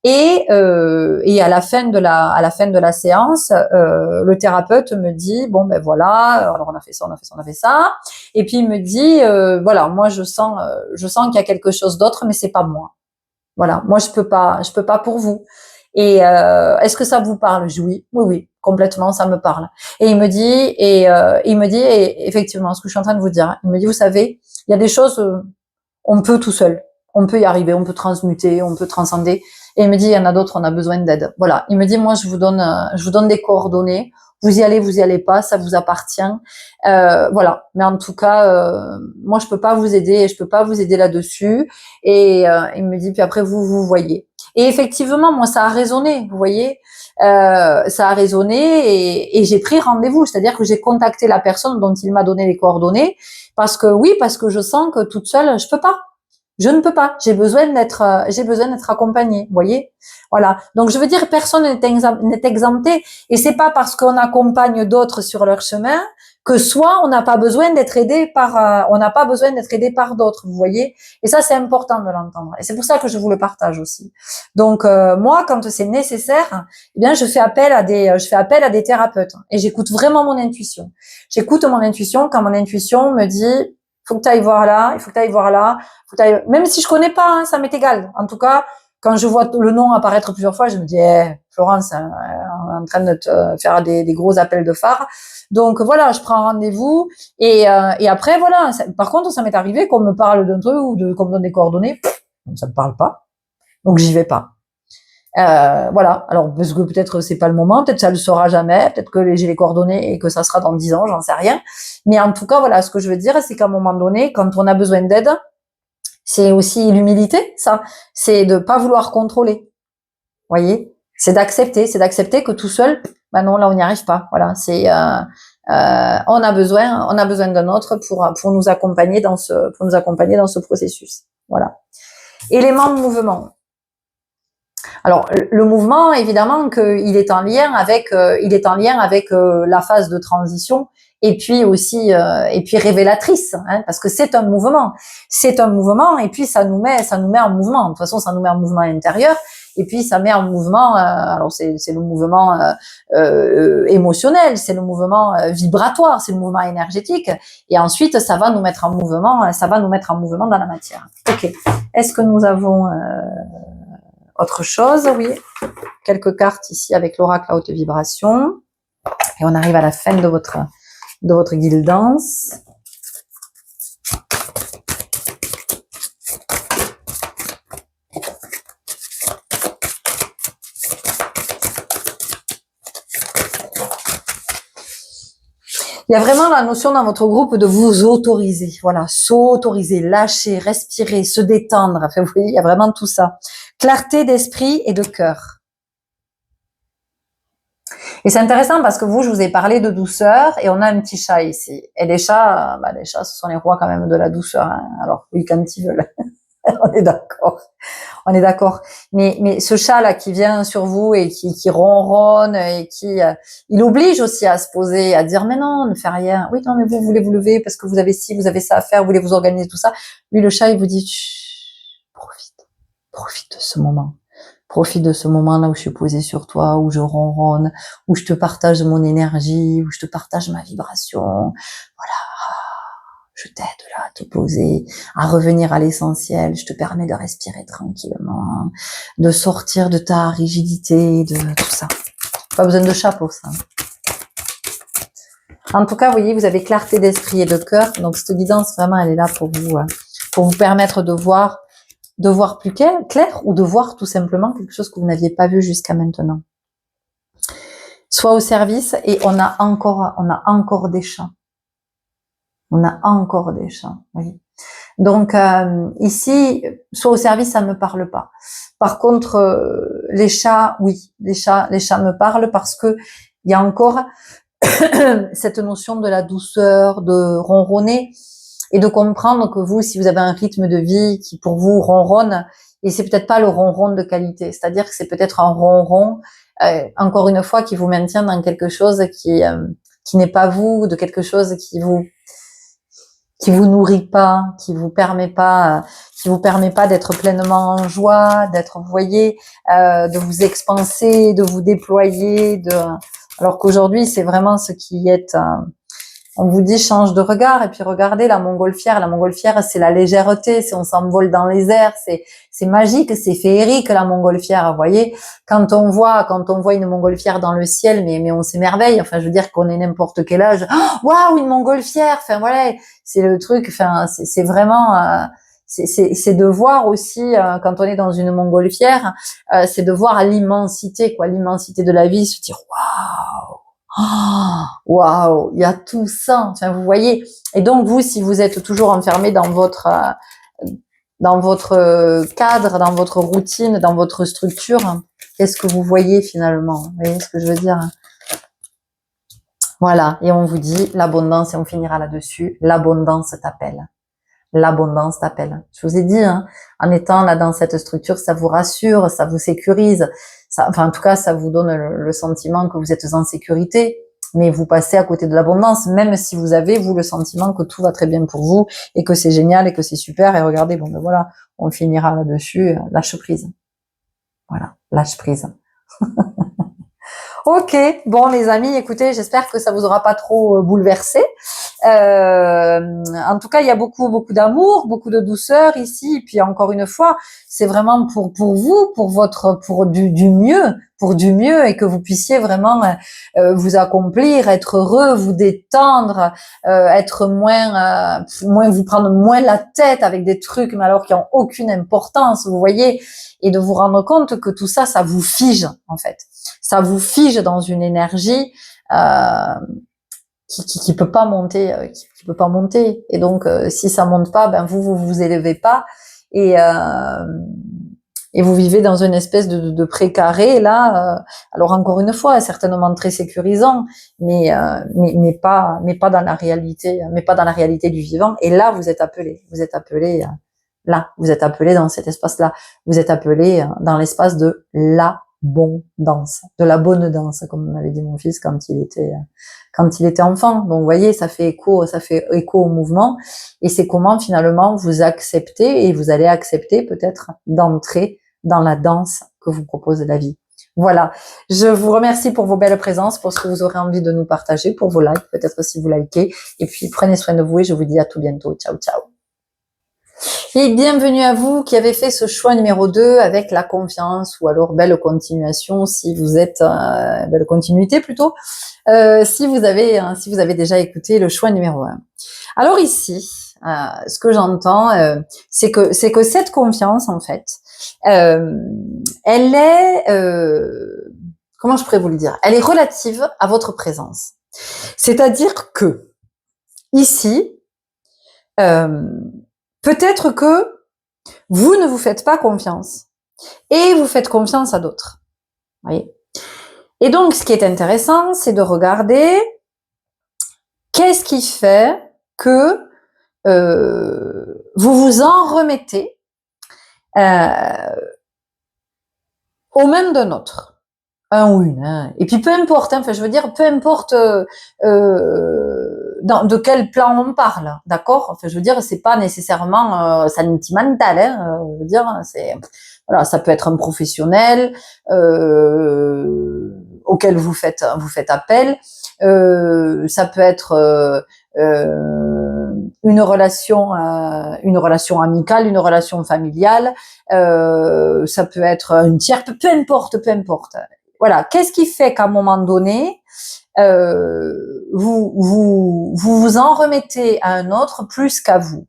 et à la fin de la séance, le thérapeute me dit bon ben voilà, alors on a fait ça, et puis il me dit voilà, moi je sens qu'il y a quelque chose d'autre, mais c'est pas moi. Voilà, moi je peux pas pour vous. Et est-ce que ça vous parle? Je dis oui, complètement, ça me parle. Et il me dit et effectivement ce que je suis en train de vous dire. Il me dit, vous savez, il y a des choses, on peut tout seul, on peut y arriver, on peut transmuter, on peut transcender. Et il me dit, il y en a d'autres, on a besoin d'aide. Voilà, il me dit, moi je vous donne des coordonnées. Vous y allez pas, ça vous appartient. Voilà. Mais en tout cas, moi je peux pas vous aider, je peux pas vous aider là-dessus. Et il me dit, puis après vous voyez. Et effectivement, moi ça a résonné, vous voyez, ça a résonné et j'ai pris rendez-vous, c'est-à-dire que j'ai contacté la personne dont il m'a donné les coordonnées parce que je sens que toute seule je peux pas. Je ne peux pas. J'ai besoin d'être accompagnée. Vous voyez, voilà. Donc je veux dire, personne n'est exempté, et c'est pas parce qu'on accompagne d'autres sur leur chemin que soit on n'a pas besoin d'être aidé par d'autres. Vous voyez. Et ça, c'est important de l'entendre. Et c'est pour ça que je vous le partage aussi. Donc moi, quand c'est nécessaire, eh bien, je fais appel à des thérapeutes et j'écoute vraiment mon intuition. J'écoute mon intuition quand mon intuition me dit faut que tu ailles voir là, il faut que tu ailles voir là, même si je connais pas, hein, ça m'est égal. En tout cas, quand je vois le nom apparaître plusieurs fois, je me dis, Florence, on est en train de te faire des gros appels de phare. Donc voilà, je prends rendez-vous et après voilà. Par contre, ça m'est arrivé qu'on me parle d'un truc ou qu'on me donne des coordonnées, ça me parle pas, donc j'y vais pas. Voilà. Alors, parce que peut-être c'est pas le moment, peut-être ça le sera jamais, peut-être que j'ai les coordonnées et que ça sera dans 10 ans, j'en sais rien. Mais en tout cas, voilà, ce que je veux dire, c'est qu'à un moment donné, quand on a besoin d'aide, C'est aussi l'humilité, ça. C'est de pas vouloir contrôler. Voyez, c'est d'accepter que tout seul, ben non, là on n'y arrive pas. Voilà, c'est on a besoin d'un autre pour nous accompagner dans ce processus. Voilà. Élément de mouvement. Alors le mouvement, évidemment, qu'il est en lien avec la phase de transition et puis aussi révélatrice, hein, parce que c'est un mouvement et puis ça nous met en mouvement. De toute façon, ça nous met en mouvement intérieur et puis ça met en mouvement. Alors c'est le mouvement émotionnel, c'est le mouvement vibratoire, c'est le mouvement énergétique et ensuite ça va nous mettre en mouvement dans la matière. Ok. Est-ce que nous avons autre chose? Oui, quelques cartes ici avec l'oracle à haute vibration. Et on arrive à la fin de votre guidance. Il y a vraiment la notion dans votre groupe de vous autoriser. Voilà, s'autoriser, lâcher, respirer, se détendre. Enfin, vous voyez, il y a vraiment tout ça. Clarté d'esprit et de cœur. Et c'est intéressant parce que je vous ai parlé de douceur et on a un petit chat ici. Et les chats, ce sont les rois quand même de la douceur. Hein. Alors oui, quand ils veulent. On est d'accord. Mais ce chat là qui vient sur vous et qui ronronne et il oblige aussi à se poser, à dire mais non, ne fais rien. Oui, non, mais vous voulez vous lever parce que vous avez ci, vous avez ça à faire, vous voulez vous organiser tout ça. Lui, le chat, il vous dit profite de ce moment. Profite de ce moment là où je suis posée sur toi, où je ronronne, où je te partage mon énergie, où je te partage ma vibration. Voilà. Je t'aide là à te poser, à revenir à l'essentiel. Je te permets de respirer tranquillement, de sortir de ta rigidité, de tout ça. Pas besoin de chat pour ça. En tout cas, vous voyez, vous avez clarté d'esprit et de cœur. Donc, cette guidance, vraiment, elle est là pour vous permettre de voir plus clair ou de voir tout simplement quelque chose que vous n'aviez pas vu jusqu'à maintenant. Soit au service et on a encore des chats. On a encore des chats, oui. Donc ici, soit au service, ça me parle pas. Par contre, les chats, oui, les chats me parlent parce que il y a encore cette notion de la douceur, de ronronner et de comprendre que vous, si vous avez un rythme de vie qui pour vous ronronne, et c'est peut-être pas le ronron de qualité, c'est-à-dire que c'est peut-être un ronron, encore une fois, qui vous maintient dans quelque chose qui n'est pas vous, de quelque chose qui vous nourrit pas, qui vous permet pas d'être pleinement en joie, d'être, vous voyez, de vous expanser, de vous déployer, alors qu'aujourd'hui c'est vraiment ce qui est, on vous dit change de regard et puis regardez la montgolfière c'est la légèreté, c'est on s'envole dans les airs, c'est magique, c'est féerique la montgolfière, vous voyez, quand on voit une montgolfière dans le ciel, mais on s'émerveille, enfin je veux dire qu'on est n'importe quel âge, waouh, une montgolfière, enfin voilà, c'est le truc, enfin c'est vraiment c'est de voir aussi quand on est dans une montgolfière, c'est de voir l'immensité de la vie, se dire waouh. Waouh, il y a tout ça. Enfin, vous voyez. Et donc vous, si vous êtes toujours enfermé dans votre cadre, dans votre routine, dans votre structure, qu'est-ce que vous voyez finalement? Vous voyez ce que je veux dire? Voilà. Et on vous dit l'abondance, et on finira là-dessus. L'abondance t'appelle. L'abondance t'appelle. Je vous ai dit, en étant là dans cette structure, ça vous rassure, ça vous sécurise. En tout cas, ça vous donne le sentiment que vous êtes en sécurité, mais vous passez à côté de l'abondance, même si vous avez, vous, le sentiment que tout va très bien pour vous, et que c'est génial, et que c'est super, et regardez, bon ben voilà, on finira là-dessus, lâche prise. Voilà, lâche prise. Ok, bon les amis, écoutez, j'espère que ça vous aura pas trop bouleversé. En tout cas, il y a beaucoup d'amour, beaucoup de douceur ici. Et puis encore une fois, c'est vraiment pour vous, pour du mieux, et que vous puissiez vraiment vous accomplir, être heureux, vous détendre, être moins vous prendre moins la tête avec des trucs, mais alors qui ont aucune importance, vous voyez, et de vous rendre compte que tout ça, ça vous fige en fait. Ça vous fige dans une énergie qui peut pas monter, qui peut pas monter. Et donc, si ça monte pas, ben vous élevez pas et vous vivez dans une espèce de précaré là. Alors encore une fois, certainement très sécurisant, mais pas dans la réalité, mais pas dans la réalité du vivant. Et là, vous êtes appelé là, vous êtes appelé dans cet espace-là. Vous êtes appelé dans l'espace de l'abondance, de la bonne danse, comme m'avait dit mon fils quand il était enfant. Donc, vous voyez, ça fait écho au mouvement. Et c'est comment, finalement, vous acceptez et vous allez accepter peut-être d'entrer dans la danse que vous propose la vie. Voilà. Je vous remercie pour vos belles présences, pour ce que vous aurez envie de nous partager, pour vos likes, peut-être si vous likez. Et puis, prenez soin de vous et je vous dis à tout bientôt. Ciao, ciao. Et bienvenue à vous qui avez fait ce choix numéro 2 avec la confiance ou alors belle continuation si vous êtes belle continuité plutôt si vous avez déjà écouté le choix numéro 1. Alors ici, ce que j'entends c'est que cette confiance en fait elle est comment je pourrais vous le dire, elle est relative à votre présence. C'est-à-dire que ici peut-être que vous ne vous faites pas confiance et vous faites confiance à d'autres. Vous voyez ? Et donc, ce qui est intéressant, c'est de regarder qu'est-ce qui fait que vous vous en remettez aux mains d'un autre, un ou une. Hein. Et puis peu importe, hein, enfin je veux dire, peu importe de quel plan on parle, d'accord ? Enfin je veux dire, c'est pas nécessairement sentimental, hein, je veux dire, c'est voilà, ça peut être un professionnel auquel vous faites appel, ça peut être une relation amicale, une relation familiale, ça peut être une tiers, peu importe. Voilà, qu'est-ce qui fait qu'à un moment donné, vous en remettez à un autre plus qu'à vous?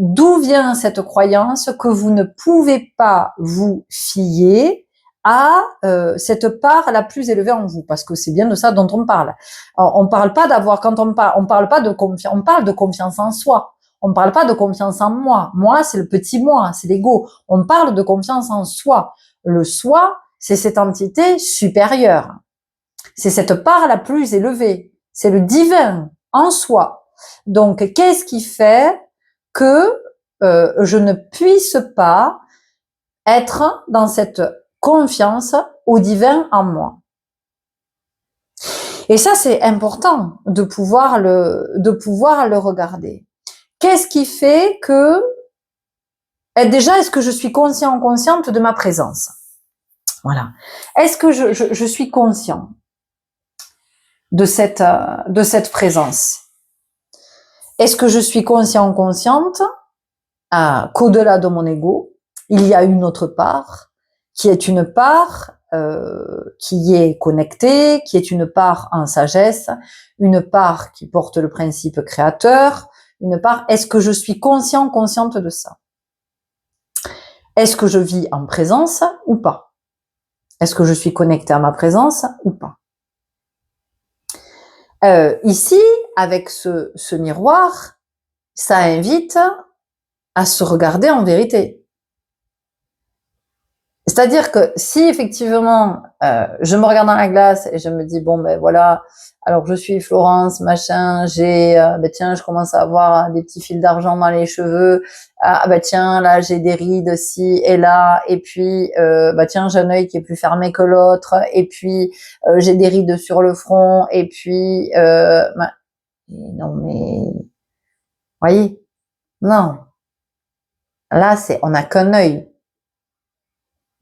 D'où vient cette croyance que vous ne pouvez pas vous fier à cette part la plus élevée en vous, parce que c'est bien de ça dont on parle. Alors, on parle pas d'avoir, quand on parle pas de confiance, on parle de confiance en soi. On parle pas de confiance en moi. Moi, c'est le petit moi, c'est l'ego. On parle de confiance en soi. Le soi, c'est cette entité supérieure. C'est cette part la plus élevée. C'est le divin en soi. Donc, qu'est-ce qui fait que je ne puisse pas être dans cette confiance au divin en moi? Et ça, c'est important de pouvoir le regarder. Qu'est-ce qui fait que, déjà, est-ce que je suis consciente de ma présence? Voilà. Est-ce que je suis conscient de cette présence? Est-ce que je suis consciente qu'au-delà de mon ego, il y a une autre part, qui est une part qui est connectée, qui est une part en sagesse, une part qui porte le principe créateur, une part, est-ce que je suis consciente de ça? Est-ce que je vis en présence ou pas? Est-ce que je suis connectée à ma présence ou pas? Ici, avec ce miroir, ça invite à se regarder en vérité. C'est-à-dire que si effectivement je me regarde dans la glace et je me dis bon ben voilà, alors je suis Florence machin, j'ai ben tiens je commence à avoir des petits fils d'argent dans les cheveux, ah ben tiens là j'ai des rides ci et là, et puis ben tiens j'ai un œil qui est plus fermé que l'autre, et puis j'ai des rides sur le front, et puis ben, non mais voyez, non, là c'est on n'a qu'un œil.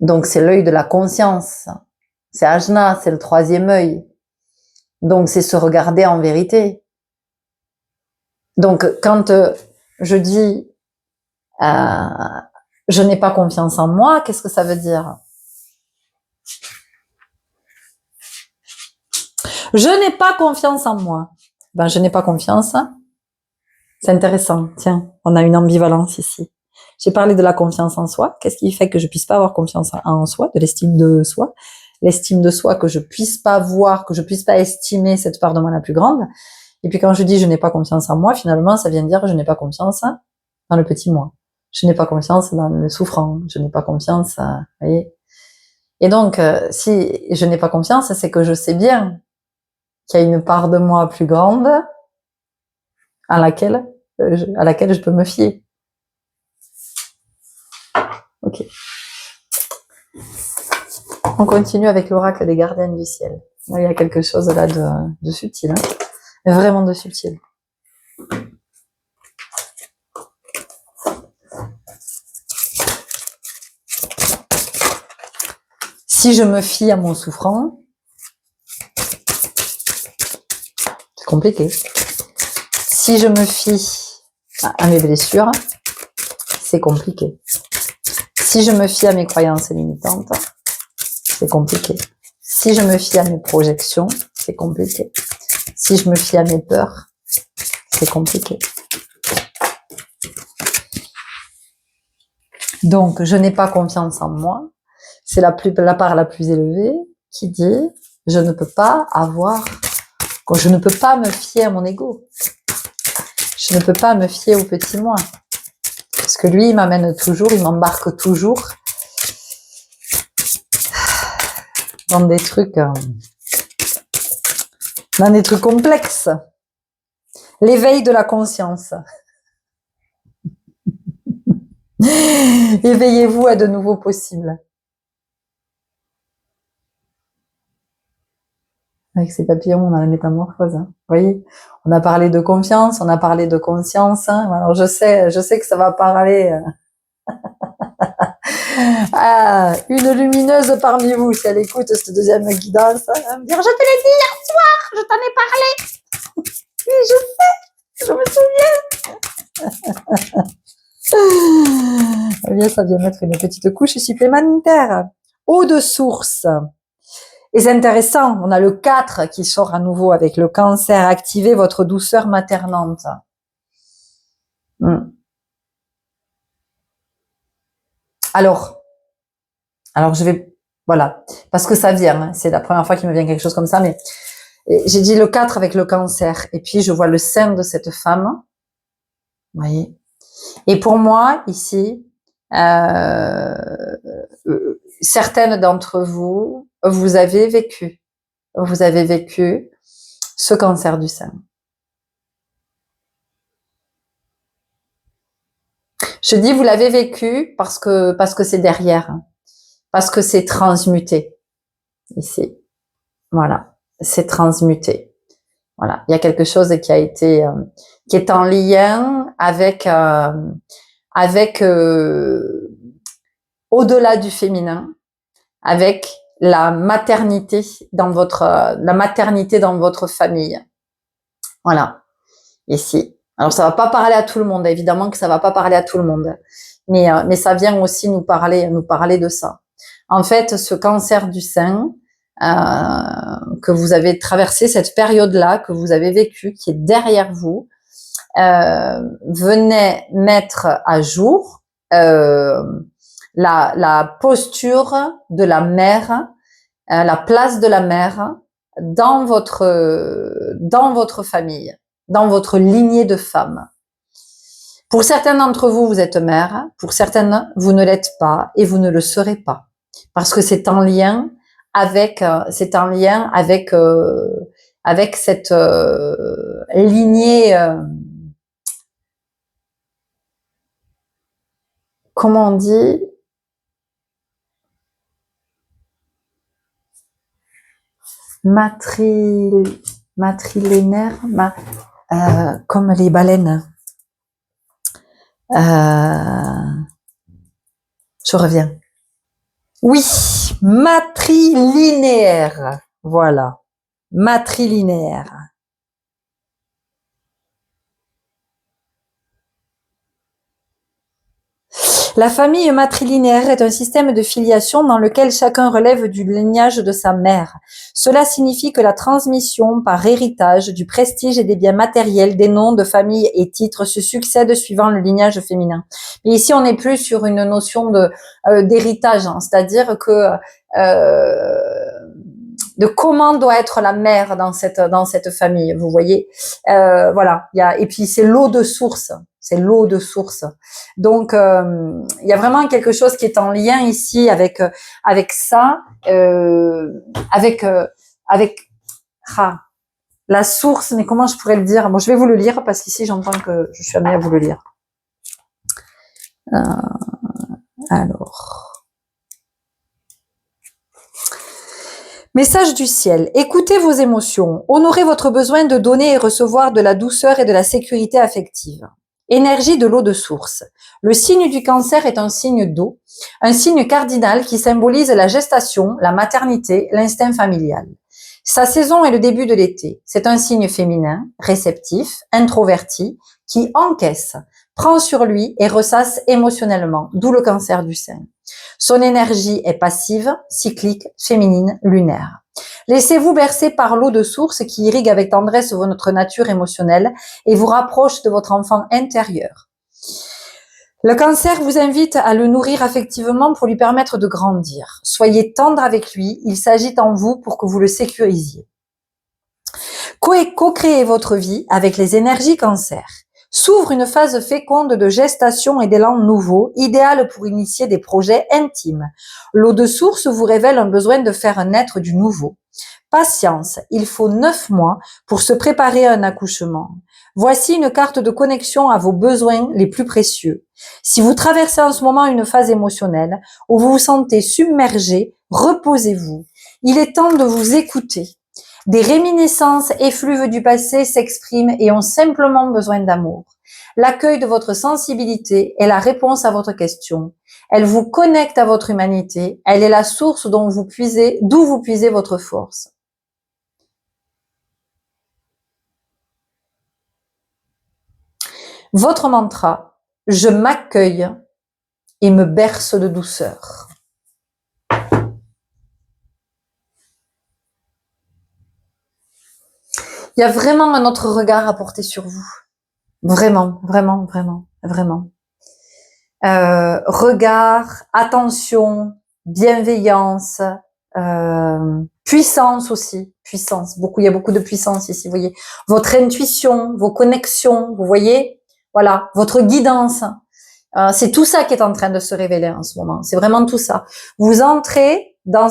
Donc, c'est l'œil de la conscience. C'est Ajna, c'est le troisième œil. Donc, c'est se regarder en vérité. Donc, quand je dis je n'ai pas confiance en moi, qu'est-ce que ça veut dire? Je n'ai pas confiance en moi. Ben, je n'ai pas confiance. C'est intéressant. Tiens, on a une ambivalence ici. J'ai parlé de la confiance en soi. Qu'est-ce qui fait que je puisse pas avoir confiance en soi, de l'estime de soi? l'estime de soi, que je puisse pas voir, que je puisse pas estimer cette part de moi la plus grande. Et puis quand je dis je n'ai pas confiance en moi, finalement, ça vient dire je n'ai pas confiance dans le petit moi. Je n'ai pas confiance dans le souffrant. Je n'ai pas confiance, vous voyez. Et donc, si je n'ai pas confiance, c'est que je sais bien qu'il y a une part de moi plus grande à laquelle je peux me fier. Ok. On continue avec l'oracle des gardiens du ciel. Il y a quelque chose là de subtil, hein, vraiment de subtil. Si je me fie à mon souffrant, c'est compliqué. Si je me fie à mes blessures, c'est compliqué. Si je me fie à mes croyances limitantes, c'est compliqué. Si je me fie à mes projections, c'est compliqué. Si je me fie à mes peurs, c'est compliqué. Donc, je n'ai pas confiance en moi. C'est la part la plus élevée qui dit je ne peux pas me fier à mon ego. Je ne peux pas me fier au petit moi. Parce que lui, il m'embarque toujours dans des trucs complexes. L'éveil de la conscience. Éveillez-vous à de nouveaux possibles. Avec ces papillons, on a la métamorphose. Hein. Vous voyez, on a parlé de confiance, on a parlé de conscience. Hein. Alors je sais que ça va parler à une lumineuse parmi vous. Si elle écoute cette deuxième guidance, elle va me dire « Je te l'ai dit hier soir, je t'en ai parlé. » Oui, je sais, je me souviens. Eh bien, ça vient mettre une petite couche supplémentaire. Eau de source. Et c'est intéressant, on a le 4 qui sort à nouveau avec le cancer. Activez votre douceur maternante. Alors je vais, voilà, parce que ça vient, hein, c'est la première fois qu'il me vient quelque chose comme ça, mais j'ai dit le 4 avec le cancer, et puis je vois le sein de cette femme, vous voyez. Et pour moi, ici, certaines d'entre vous, vous avez vécu ce cancer du sein. Je dis vous l'avez vécu parce que c'est derrière, hein, parce que c'est transmuté ici. Voilà, c'est transmuté. Voilà, il y a quelque chose qui est en lien avec au-delà du féminin, avec la maternité dans votre famille. Voilà, ici. Alors ça va pas parler à tout le monde, évidemment que ça va pas parler à tout le monde, mais ça vient aussi nous parler de ça. En fait, ce cancer du sein que vous avez traversé, cette période-là que vous avez vécue, qui est derrière vous, venait mettre à jour la posture de la mère, la place de la mère dans votre famille, dans votre lignée de femmes. Pour certaines d'entre vous, vous êtes mère, pour certaines, vous ne l'êtes pas et vous ne le serez pas, parce que c'est en lien avec cette lignée. Comment on dit? Matrilinéaire, comme les baleines. Je reviens. Oui, matrilinéaire. Voilà, matrilinéaire. La famille matrilinéaire est un système de filiation dans lequel chacun relève du lignage de sa mère. Cela signifie que la transmission par héritage du prestige et des biens matériels, des noms de famille et titres se succèdent suivant le lignage féminin. Mais ici, on n'est plus sur une notion d'héritage, hein, c'est-à-dire que de comment doit être la mère dans cette famille, vous voyez. Voilà, et puis c'est l'eau de source, c'est l'eau de source. Donc il y a vraiment quelque chose qui est en lien ici avec ça, avec la source, mais comment je pourrais le dire? Bon, je vais vous le lire parce qu'ici j'entends que je suis amenée à vous le lire. Alors. Message du ciel. Écoutez vos émotions. Honorez votre besoin de donner et recevoir de la douceur et de la sécurité affective. Énergie de l'eau de source. Le signe du Cancer est un signe d'eau, un signe cardinal qui symbolise la gestation, la maternité, l'instinct familial. Sa saison est le début de l'été. C'est un signe féminin, réceptif, introverti, qui encaisse, prend sur lui et ressasse émotionnellement, d'où le Cancer du sein. Son énergie est passive, cyclique, féminine, lunaire. Laissez-vous bercer par l'eau de source qui irrigue avec tendresse votre nature émotionnelle et vous rapproche de votre enfant intérieur. Le Cancer vous invite à le nourrir affectivement pour lui permettre de grandir. Soyez tendre avec lui, il s'agit en vous pour que vous le sécurisiez. Co-créez votre vie avec les énergies Cancer. S'ouvre une phase féconde de gestation et d'élan nouveau, idéale pour initier des projets intimes. L'eau de source vous révèle un besoin de faire naître du nouveau. Patience, il faut 9 mois pour se préparer à un accouchement. Voici une carte de connexion à vos besoins les plus précieux. Si vous traversez en ce moment une phase émotionnelle où vous vous sentez submergé, reposez-vous. Il est temps de vous écouter. Des réminiscences effluves du passé s'expriment et ont simplement besoin d'amour. L'accueil de votre sensibilité est la réponse à votre question. Elle vous connecte à votre humanité. Elle est la source d'où vous puisez votre force. Votre mantra, je m'accueille et me berce de douceur. Il y a vraiment un autre regard à porter sur vous. Vraiment, vraiment, vraiment, vraiment. Regard, attention, bienveillance, puissance aussi, puissance. Il y a beaucoup de puissance ici, vous voyez. Votre intuition, vos connexions, vous voyez. Voilà, votre guidance. C'est tout ça qui est en train de se révéler en ce moment. C'est vraiment tout ça. Vous entrez dans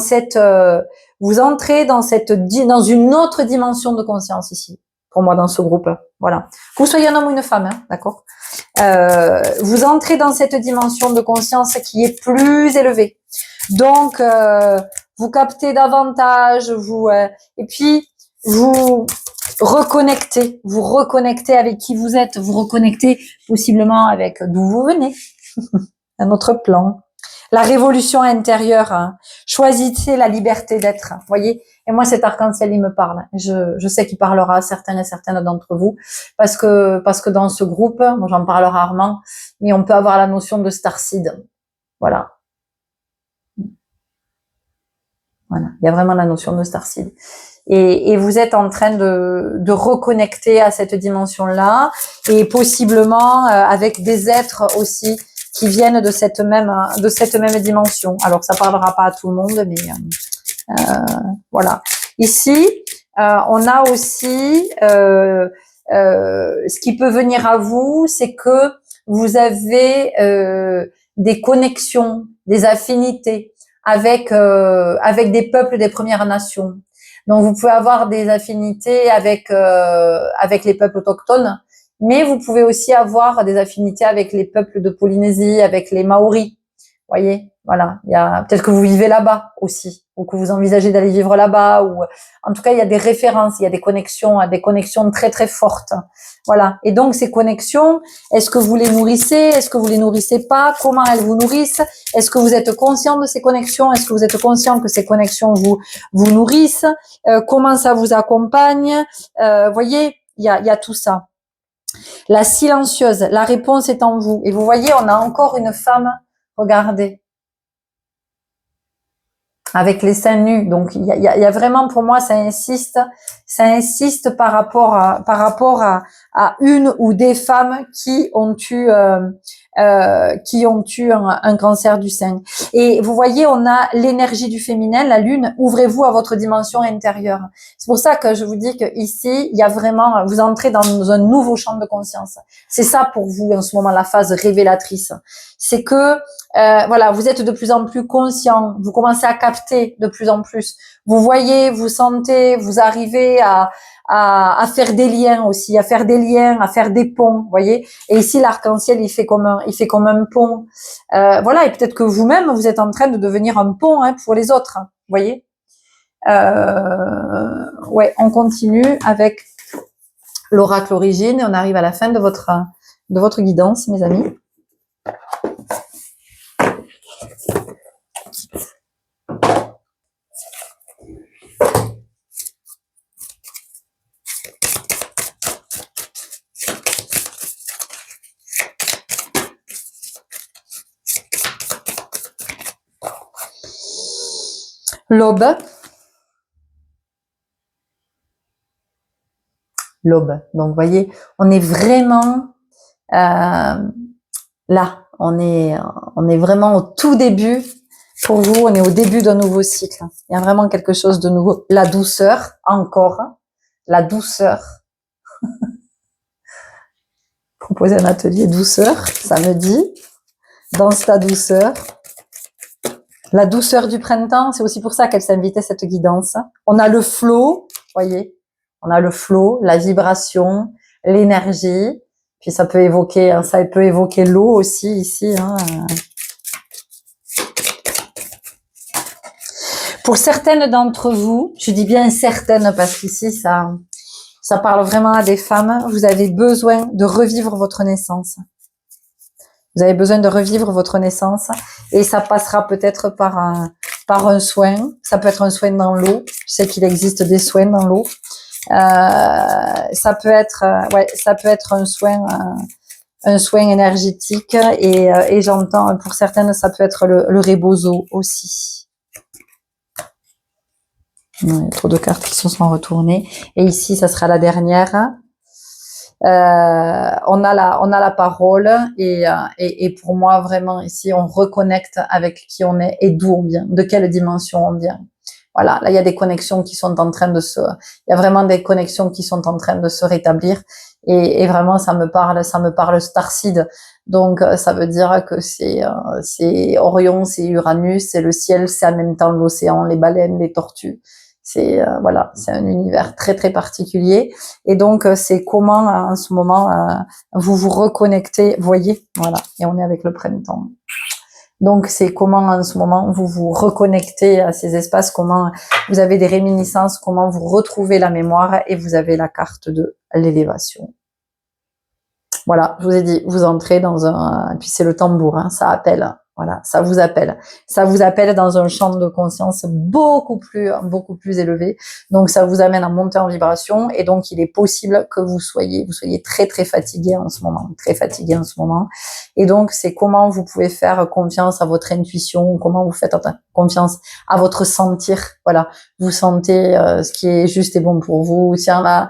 dans une autre dimension de conscience ici. Pour moi, dans ce groupe. Voilà. Que vous soyez un homme ou une femme, hein, d'accord? Vous entrez dans cette dimension de conscience qui est plus élevée. Donc, vous captez davantage, et puis vous reconnectez avec qui vous êtes, vous reconnectez possiblement avec d'où vous venez, un autre plan. La révolution intérieure, hein. Choisissez la liberté d'être, voyez. Et moi, cet arc-en-ciel, il me parle. Je sais qu'il parlera à certains et certaines d'entre vous, parce que dans ce groupe, moi j'en parle rarement, mais on peut avoir la notion de starseed. Voilà. Voilà. Il y a vraiment la notion de starseed. Et vous êtes en train de reconnecter à cette dimension-là, et possiblement avec des êtres aussi qui viennent de cette même dimension. Alors ça parlera pas à tout le monde, mais voilà. Ici, on a aussi ce qui peut venir à vous, c'est que vous avez des connexions, des affinités avec des peuples des Premières Nations. Donc vous pouvez avoir des affinités avec les peuples autochtones, mais vous pouvez aussi avoir des affinités avec les peuples de Polynésie, avec les Maoris. Voyez, voilà. Il y a peut-être que vous vivez là-bas aussi, ou que vous envisagez d'aller vivre là-bas, ou en tout cas il y a des références, il y a des connexions très très fortes. Voilà. Et donc ces connexions, est-ce que vous les nourrissez, est-ce que vous les nourrissez pas, comment elles vous nourrissent, est-ce que vous êtes conscient de ces connexions, est-ce que vous êtes conscient que ces connexions vous nourrissent, comment ça vous accompagne, voyez, il y a tout ça. La silencieuse, la réponse est en vous. Et vous voyez, on a encore une femme, regardez, avec les seins nus. Donc il y a vraiment, pour moi, ça insiste par rapport à une ou des femmes qui ont eu qui ont eu un cancer du sein. Et vous voyez, on a l'énergie du féminin, la lune. Ouvrez-vous à votre dimension intérieure. C'est pour ça que je vous dis que ici, il y a vraiment, vous entrez dans un nouveau champ de conscience. C'est ça pour vous en ce moment la phase révélatrice. C'est que voilà, vous êtes de plus en plus conscient. Vous commencez à capter de plus en plus. Vous voyez, vous sentez, vous arrivez à faire des liens aussi, à faire des liens, à faire des ponts, voyez. Et ici, l'arc-en-ciel, il fait comme un pont. Voilà, et peut-être que vous-même, vous êtes en train de devenir un pont pour les autres, voyez. Ouais, on continue avec l'oracle origine et on arrive à la fin de votre guidance, mes amis. L'aube. L'aube. Donc, vous voyez, on est vraiment là. On est vraiment au tout début. Pour vous, on est au début d'un nouveau cycle. Il y a vraiment quelque chose de nouveau. La douceur, encore. La douceur. Proposer un atelier douceur, samedi. Dans ta douceur. La douceur du printemps, c'est aussi pour ça qu'elle s'invitait cette guidance. On a le flow, voyez. On a le flow, la vibration, l'énergie. Puis ça peut évoquer l'eau aussi ici. Pour certaines d'entre vous, je dis bien certaines parce qu'ici ça parle vraiment à des femmes, vous avez besoin de revivre votre naissance. Vous avez besoin de revivre votre naissance et ça passera peut-être par un soin. Ça peut être un soin dans l'eau. Je sais qu'il existe des soins dans l'eau. Ça peut être un soin énergétique et j'entends pour certaines ça peut être le rebozo aussi. Non, il y a trop de cartes qui se sont retournées et ici ça sera la dernière. On a la parole et pour moi vraiment ici on reconnecte avec qui on est et d'où on vient, de quelle dimension on vient. Voilà, là il y a des connexions qui sont en train de il y a vraiment des connexions qui sont en train de se rétablir et vraiment ça me parle Starseed. Donc ça veut dire que c'est Orion, c'est Uranus, c'est le ciel, c'est en même temps l'océan, les baleines, les tortues. C'est voilà, c'est un univers très très particulier et donc c'est comment en ce moment vous vous reconnectez, voyez, voilà, et on est avec le printemps. Donc c'est comment en ce moment vous vous reconnectez à ces espaces, comment vous avez des réminiscences, comment vous retrouvez la mémoire et vous avez la carte de l'élévation. Voilà, je vous ai dit, vous entrez dans et puis c'est le tambour, ça appelle. Voilà, ça vous appelle dans un champ de conscience beaucoup plus élevé. Donc ça vous amène à monter en vibration et donc il est possible que vous soyez très très fatigué en ce moment, Et donc c'est comment vous pouvez faire confiance à votre intuition, comment vous faites confiance à votre sentir. Voilà, vous sentez ce qui est juste et bon pour vous. Tiens là,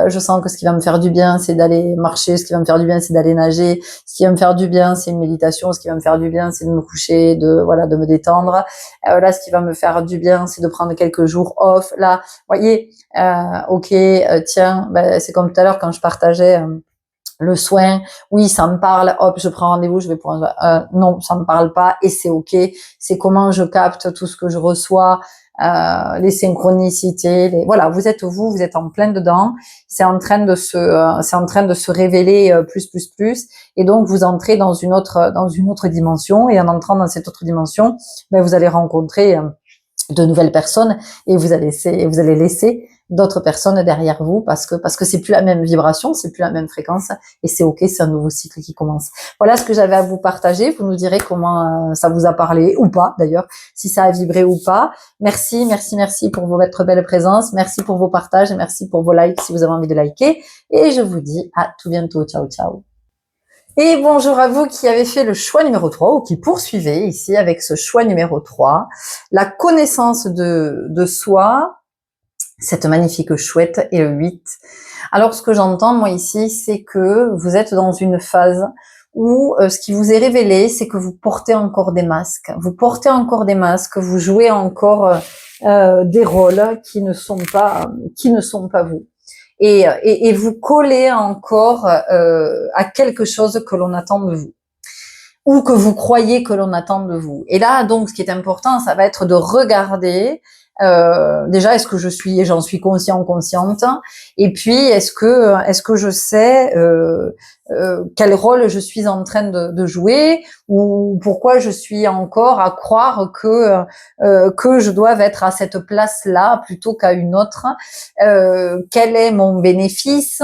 je sens que ce qui va me faire du bien, c'est d'aller marcher. Ce qui va me faire du bien, c'est d'aller nager. Ce qui va me faire du bien, c'est une méditation. Ce qui va me faire du bien, c'est de me coucher, de me détendre. Là, ce qui va me faire du bien, c'est de prendre quelques jours off. Là, voyez, tiens, c'est comme tout à l'heure quand je partageais le soin. Oui, ça me parle. Hop, je prends rendez-vous, je vais pour non, ça me parle pas et c'est ok. C'est comment je capte tout ce que je reçois. Les synchronicités, voilà, vous êtes en plein dedans. C'est en train de se révéler plus, et donc vous entrez dans une autre dimension. Et en entrant dans cette autre dimension, vous allez rencontrer de nouvelles personnes et vous allez laisser d'autres personnes derrière vous parce que c'est plus la même vibration, c'est plus la même fréquence et c'est ok, c'est un nouveau cycle qui commence. Voilà ce que j'avais à vous partager. Vous nous direz comment ça vous a parlé ou pas d'ailleurs, si ça a vibré ou pas. Merci pour votre belle présence, merci pour vos partages et merci pour vos likes si vous avez envie de liker et je vous dis à tout bientôt. Ciao ciao. Et bonjour à vous qui avez fait le choix numéro 3 ou qui poursuivez ici avec ce choix numéro 3, la connaissance de soi, cette magnifique chouette et le 8. Alors ce que j'entends moi ici, c'est que vous êtes dans une phase où ce qui vous est révélé, c'est que vous portez encore des masques. Vous portez encore des masques, vous jouez encore des rôles qui ne sont pas vous. Et vous collez encore à quelque chose que l'on attend de vous ou que vous croyez que l'on attend de vous. Et là, donc, ce qui est important, ça va être de regarder déjà, est-ce que j'en suis consciente, et puis est-ce que je sais quel rôle je suis en train de jouer, ou pourquoi je suis encore à croire que je dois être à cette place-là plutôt qu'à une autre. Quel est mon bénéfice?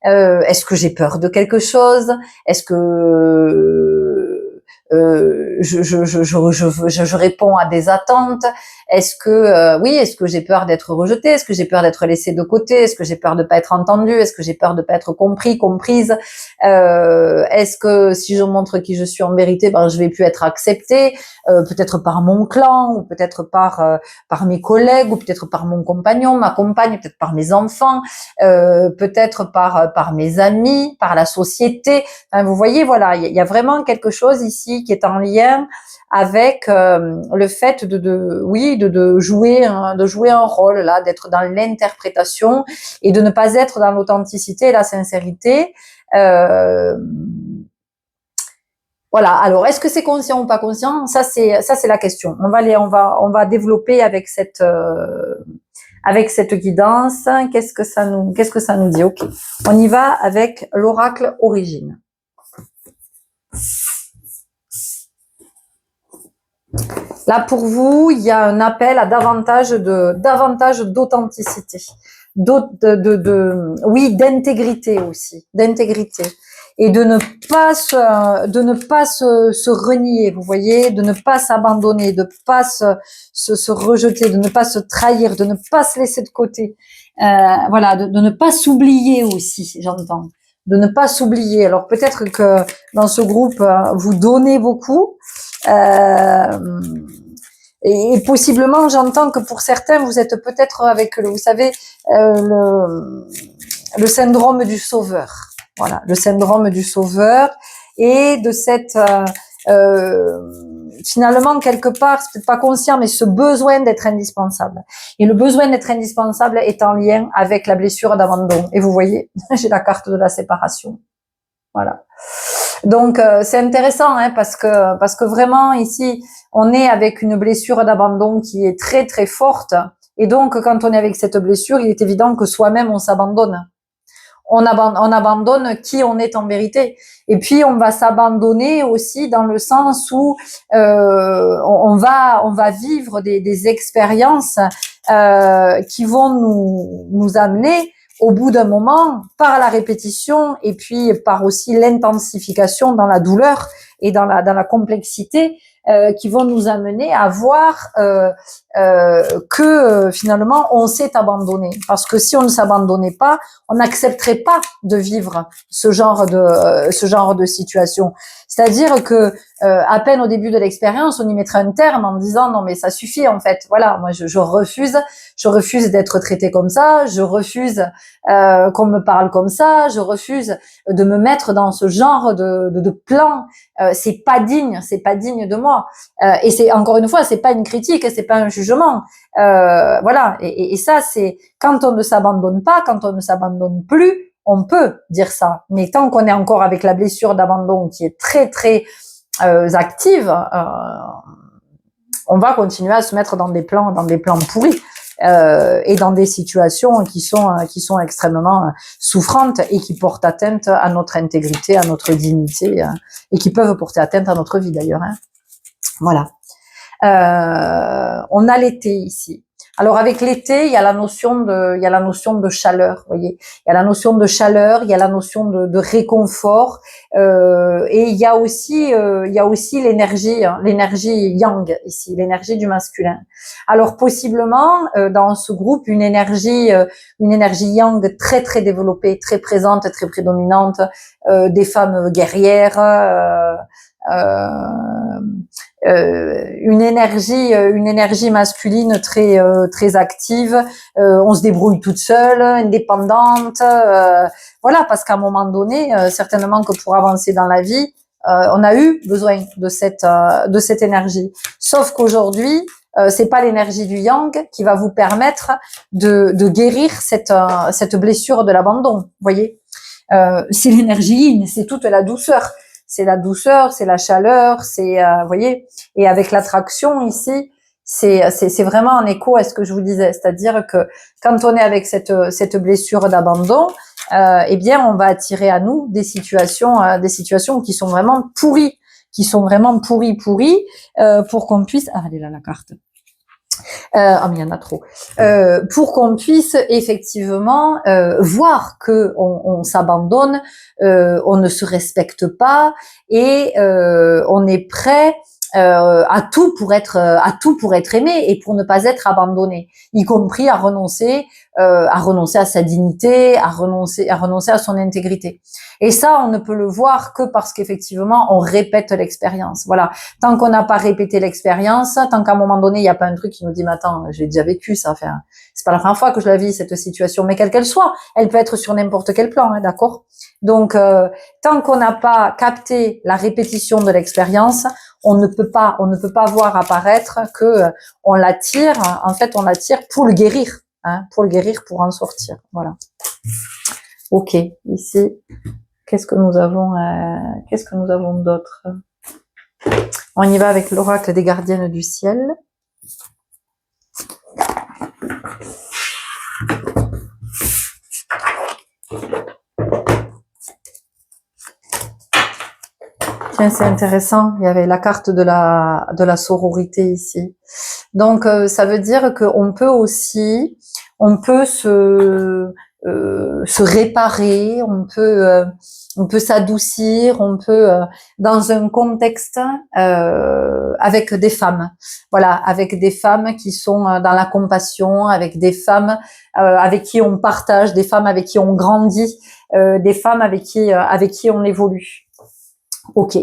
Est-ce que j'ai peur de quelque chose? Est-ce que je réponds à des attentes? Est-ce que j'ai peur d'être rejetée? Est-ce que j'ai peur d'être laissée de côté? Est-ce que j'ai peur de pas être entendue? Est-ce que j'ai peur de pas être comprise? Est-ce que si je montre qui je suis en vérité, ben je vais plus être acceptée, peut-être par mon clan, ou peut-être par mes collègues, ou peut-être par mon compagnon, ma compagne, peut-être par mes enfants, peut-être par mes amis, par la société. Enfin, vous voyez, voilà, il y a vraiment quelque chose ici qui est en lien avec le fait de jouer un rôle là, d'être dans l'interprétation et de ne pas être dans l'authenticité et la sincérité. Voilà. Alors, est-ce que c'est conscient ou pas conscient? Ça c'est la question. On va développer avec cette guidance. Qu'est-ce que ça nous dit? Ok. On y va avec l'oracle origine. Là, pour vous, il y a un appel à davantage d'authenticité, d'intégrité aussi, d'intégrité, et de ne pas se renier, vous voyez, de ne pas s'abandonner, de ne pas se rejeter, de ne pas se trahir, de ne pas se laisser de côté, voilà, de ne pas s'oublier aussi, j'entends. De ne pas s'oublier. Alors peut-être que dans ce groupe, vous donnez beaucoup, et possiblement, j'entends que pour certains, vous êtes peut-être avec vous savez, le syndrome du sauveur. Voilà, le syndrome du sauveur, et de cette finalement, quelque part, c'est peut-être pas conscient, mais ce besoin d'être indispensable. Et le besoin d'être indispensable est en lien avec la blessure d'abandon. Et vous voyez, j'ai la carte de la séparation. Voilà. Donc c'est intéressant, hein, parce que vraiment ici on est avec une blessure d'abandon qui est très très forte, et donc quand on est avec cette blessure, il est évident que soi-même on s'abandonne. On abandonne qui on est en vérité, et puis on va s'abandonner aussi dans le sens où on va vivre des expériences qui vont nous amener au bout d'un moment, par la répétition, et puis par aussi l'intensification dans la douleur et dans la complexité, qui vont nous amener à voir que finalement on s'est abandonné. Parce que si on ne s'abandonnait pas, on n'accepterait pas de vivre ce genre de situation. C'est-à-dire que à peine au début de l'expérience, on y mettrait un terme en disant non mais ça suffit en fait. Voilà, moi je refuse d'être traitée comme ça, je refuse qu'on me parle comme ça, je refuse de me mettre dans ce genre de plan. C'est pas digne de moi. Et c'est encore une fois, c'est pas une critique, c'est pas un jugement. Voilà. Et ça, c'est quand on ne s'abandonne pas, quand on ne s'abandonne plus, on peut dire ça. Mais tant qu'on est encore avec la blessure d'abandon qui est très très active, on va continuer à se mettre dans des plans pourris. Et dans des situations qui sont extrêmement souffrantes et qui portent atteinte à notre intégrité, à notre dignité, et qui peuvent porter atteinte à notre vie d'ailleurs. Hein. Voilà. On a l'été ici. Alors avec l'été, il y a la notion de chaleur, vous voyez. Il y a la notion de chaleur, il y a la notion de réconfort, et il y a aussi l'énergie yang ici, l'énergie du masculin. Alors possiblement dans ce groupe une énergie yang très très développée, très présente, très prédominante, des femmes guerrières. Une énergie masculine très très active. On se débrouille toute seule, indépendante. Voilà, parce qu'à un moment donné, certainement que pour avancer dans la vie, on a eu besoin de cette énergie. Sauf qu'aujourd'hui, c'est pas l'énergie du yang qui va vous permettre de guérir cette blessure de l'abandon. Vous voyez, c'est l'énergie yin, c'est toute la douceur. C'est la douceur, c'est la chaleur, vous voyez. Et avec l'attraction ici, c'est vraiment en écho à ce que je vous disais, c'est-à-dire que quand on est avec cette blessure d'abandon, eh bien, on va attirer à nous des situations qui sont vraiment pourries, pour qu'on puisse. Ah, elle est là la carte. Mais il y en a trop. Pour qu'on puisse effectivement voir que on s'abandonne, on ne se respecte pas et on est prêt à tout pour être aimé et pour ne pas être abandonné, y compris à renoncer à sa dignité, à renoncer à son intégrité. Et ça, on ne peut le voir que parce qu'effectivement, on répète l'expérience. Voilà. Tant qu'on n'a pas répété l'expérience, tant qu'à un moment donné, il n'y a pas un truc qui nous dit, mais attends, j'ai déjà vécu ça. Enfin, c'est pas la première fois que je la vis, cette situation, mais quelle qu'elle soit, elle peut être sur n'importe quel plan, hein, d'accord? Donc, tant qu'on n'a pas capté la répétition de l'expérience, on ne peut pas voir apparaître que on l'attire. En fait, on l'attire pour le guérir, hein, pour en sortir. Voilà. Ok. Ici, qu'est-ce que nous avons d'autre? On y va avec l'oracle des gardiennes du ciel. Tiens, c'est intéressant. Il y avait la carte de la sororité ici. Donc, ça veut dire qu'on peut aussi, se réparer, on peut s'adoucir, on peut dans un contexte avec des femmes, voilà, avec des femmes qui sont dans la compassion, avec des femmes avec qui on partage, des femmes avec qui on grandit, des femmes avec qui on évolue. Ok.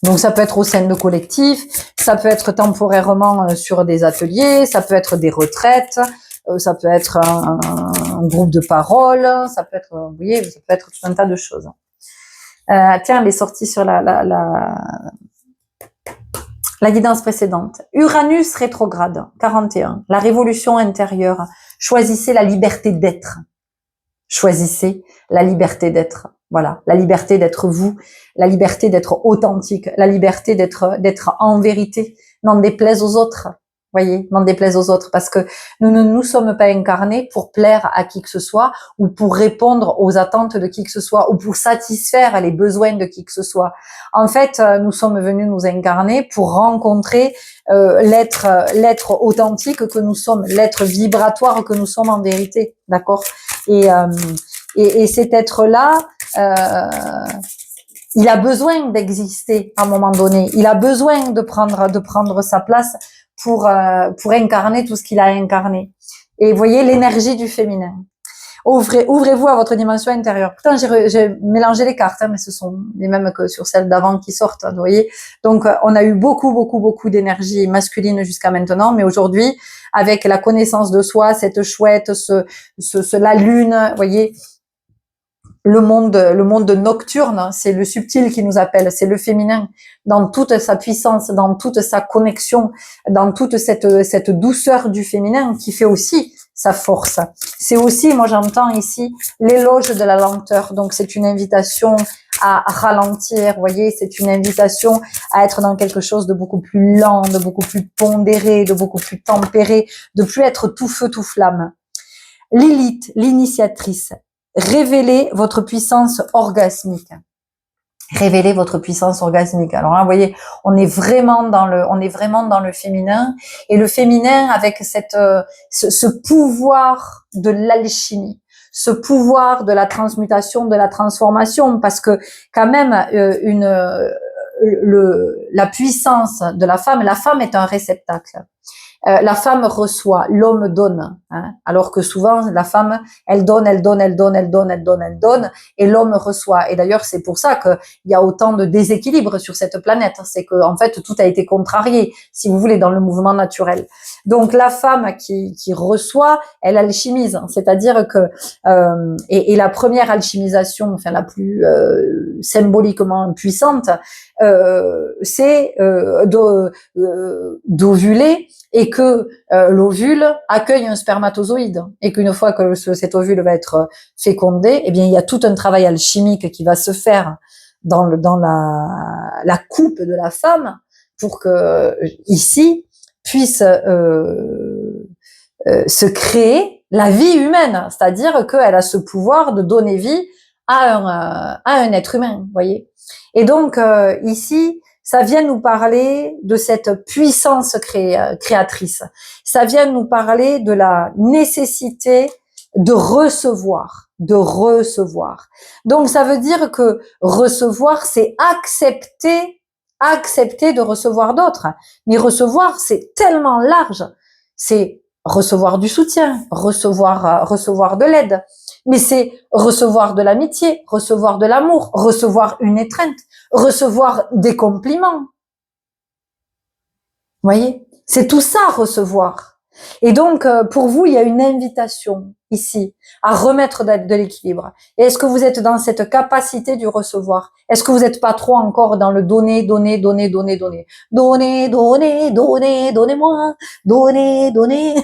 Donc ça peut être au sein de collectifs, ça peut être temporairement sur des ateliers, ça peut être des retraites, ça peut être un groupe de parole, ça peut être, vous voyez, ça peut être tout un tas de choses. Tiens, elle est sortie sur la guidance précédente. Uranus rétrograde, 41. La révolution intérieure. Choisissez la liberté d'être. Choisissez la liberté d'être. Voilà, la liberté d'être vous, la liberté d'être authentique, la liberté d'être en vérité, n'en déplaise aux autres. Voyez, n'en déplaise aux autres, parce que nous ne nous sommes pas incarnés pour plaire à qui que ce soit, ou pour répondre aux attentes de qui que ce soit, ou pour satisfaire les besoins de qui que ce soit. En fait, nous sommes venus nous incarner pour rencontrer l'être authentique que nous sommes, l'être vibratoire que nous sommes en vérité, d'accord ? Et cet être-là, il a besoin d'exister à un moment donné. Il a besoin de prendre sa place pour incarner tout ce qu'il a incarné. Et vous voyez l'énergie du féminin. Ouvrez-vous à votre dimension intérieure. Putain, j'ai mélangé les cartes, hein, mais ce sont les mêmes que sur celles d'avant qui sortent, vous voyez. Donc, on a eu beaucoup d'énergie masculine jusqu'à maintenant, mais aujourd'hui, avec la connaissance de soi, cette chouette, la lune, vous voyez, le monde nocturne, c'est le subtil qui nous appelle, c'est le féminin, dans toute sa puissance, dans toute sa connexion, dans toute cette douceur du féminin qui fait aussi sa force. C'est aussi, moi j'entends ici, l'éloge de la lenteur. Donc c'est une invitation à ralentir, vous voyez, c'est une invitation à être dans quelque chose de beaucoup plus lent, de beaucoup plus pondéré, de beaucoup plus tempéré, de plus être tout feu, tout flamme. Lilith, l'initiatrice. Révélez votre puissance orgasmique. Révélez votre puissance orgasmique. Alors là, vous voyez, on est vraiment dans le féminin, et le féminin avec ce pouvoir de l'alchimie, ce pouvoir de la transmutation, de la transformation, parce que quand même la puissance de la femme est un réceptacle. La femme reçoit, l'homme donne. hein, alors que souvent la femme, elle donne, elle donne, elle donne, elle donne, elle donne, elle donne, et l'homme reçoit. Et d'ailleurs, c'est pour ça qu'il y a autant de déséquilibre sur cette planète. C'est que en fait, tout a été contrarié, si vous voulez, dans le mouvement naturel. Donc la femme qui reçoit, elle alchimise, c'est-à-dire que et la première alchimisation, enfin la plus symboliquement puissante, c'est d'ovuler et que l'ovule accueille un spermatozoïde et qu'une fois que cet ovule va être fécondé, eh bien il y a tout un travail alchimique qui va se faire dans la coupe de la femme pour que ici puisse se créer la vie humaine, c'est-à-dire qu'elle a ce pouvoir de donner vie à un être humain, voyez. Et donc ici, ça vient nous parler de cette puissance créatrice. Ça vient nous parler de la nécessité de recevoir, de recevoir. Donc ça veut dire que recevoir, c'est accepter de recevoir d'autres. Mais recevoir, c'est tellement large. C'est recevoir du soutien, recevoir de l'aide. Mais c'est recevoir de l'amitié, recevoir de l'amour, recevoir une étreinte, recevoir des compliments. Vous voyez? C'est tout ça, recevoir. Et donc, pour vous, il y a une invitation ici à remettre de l'équilibre. Et est-ce que vous êtes dans cette capacité du recevoir? Est-ce que vous n'êtes pas trop encore dans le donner, donner, donner, donner, donner? Donner, donner, donner, donnez-moi, donner, donner.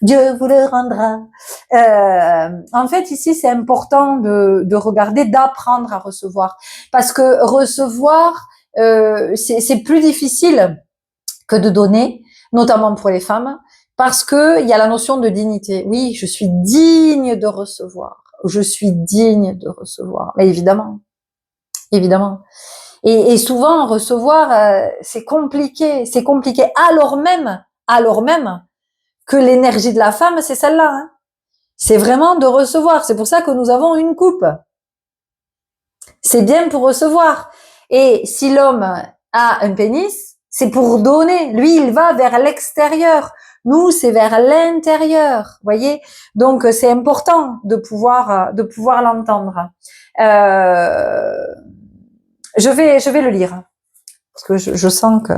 Dieu vous le rendra. En fait, ici, c'est important de regarder, d'apprendre à recevoir. Parce que recevoir, c'est plus difficile que de donner, notamment pour les femmes, parce que il y a la notion de dignité. Oui, je suis digne de recevoir. Je suis digne de recevoir. Mais évidemment, évidemment. Et souvent, recevoir, c'est compliqué. C'est compliqué. Alors même que l'énergie de la femme, c'est celle-là. Hein. C'est vraiment de recevoir. C'est pour ça que nous avons une coupe. C'est bien pour recevoir. Et si l'homme a un pénis, c'est pour donner. Lui, il va vers l'extérieur. Nous, c'est vers l'intérieur. Voyez. Donc, c'est important de pouvoir l'entendre. Je vais le lire parce que je sens que.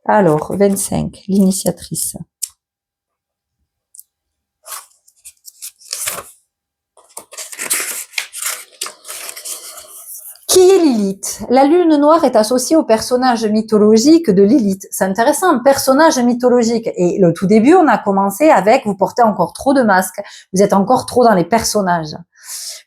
Alors, 25, l'initiatrice. Qui est Lilith? La lune noire est associée au personnage mythologique de Lilith. C'est intéressant, un personnage mythologique. Et le tout début, on a commencé avec vous portez encore trop de masques, vous êtes encore trop dans les personnages.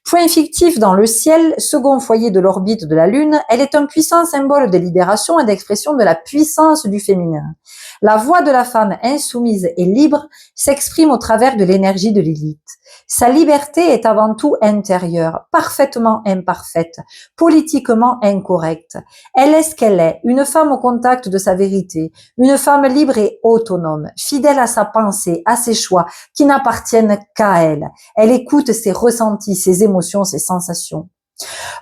Point fictif dans le ciel, second foyer de l'orbite de la Lune, elle est un puissant symbole de libération et d'expression de la puissance du féminin. La voix de la femme insoumise et libre s'exprime au travers de l'énergie de Lilith. Sa liberté est avant tout intérieure, parfaitement imparfaite, politiquement incorrecte. Elle est ce qu'elle est, une femme au contact de sa vérité, une femme libre et autonome, fidèle à sa pensée, à ses choix, qui n'appartiennent qu'à elle. Elle écoute ses ressentis, ses émotions, ses sensations.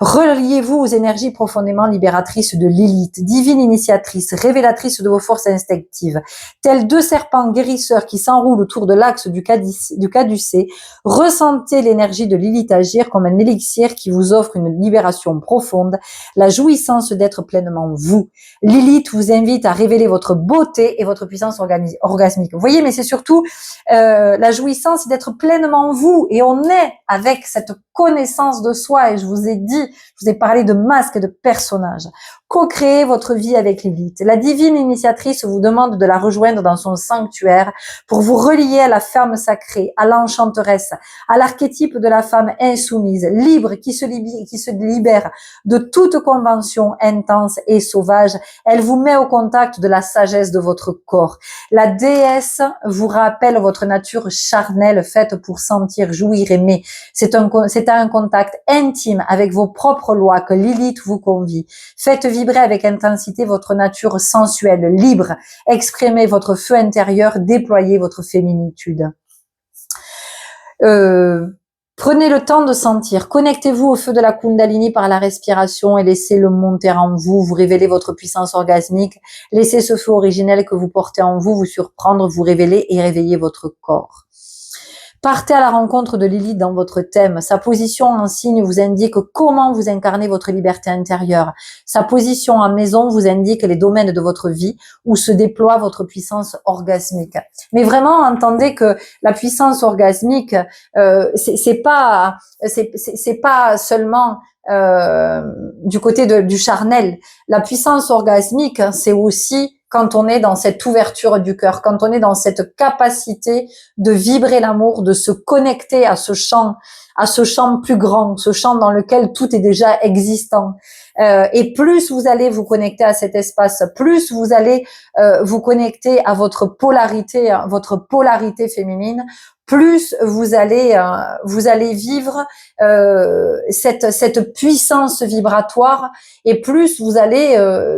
Reliez-vous aux énergies profondément libératrices de Lilith, divine initiatrice, révélatrice de vos forces instinctives. Tels deux serpents guérisseurs qui s'enroulent autour de l'axe du caducée, ressentez l'énergie de Lilith agir comme un élixir qui vous offre une libération profonde, la jouissance d'être pleinement vous. Lilith vous invite à révéler votre beauté et votre puissance orgasmique. Vous voyez, mais c'est surtout la jouissance d'être pleinement vous. Et on est avec cette connaissance de soi, et je vous ai parlé de masques et de personnages. Co-créez votre vie avec Lilith. La divine initiatrice vous demande de la rejoindre dans son sanctuaire pour vous relier à la femme sacrée, à l'enchanteresse, à l'archétype de la femme insoumise, libre, qui se libère de toute convention intense et sauvage. Elle vous met au contact de la sagesse de votre corps. La déesse vous rappelle votre nature charnelle faite pour sentir, jouir, aimer. C'est à un contact intime avec vos propres lois que Lilith vous convie. Faites vibrer avec intensité votre nature sensuelle, libre. Exprimez votre feu intérieur, déployez votre féminitude. Prenez le temps de sentir. Connectez-vous au feu de la Kundalini par la respiration et laissez-le monter en vous. Vous révélez votre puissance orgasmique. Laissez ce feu originel que vous portez en vous surprendre, vous révéler et réveiller votre corps. Partez à la rencontre de Lilith dans votre thème. Sa position en signe vous indique comment vous incarnez votre liberté intérieure. Sa position en maison vous indique les domaines de votre vie où se déploie votre puissance orgasmique. Mais vraiment, entendez que la puissance orgasmique, c'est pas seulement du côté du charnel. La puissance orgasmique, c'est aussi quand on est dans cette ouverture du cœur, quand on est dans cette capacité de vibrer l'amour, de se connecter à ce champ plus grand, ce champ dans lequel tout est déjà existant. Et plus vous allez vous connecter à cet espace, plus vous allez vous connecter à votre polarité féminine, plus vous allez vivre cette puissance vibratoire, et plus vous allez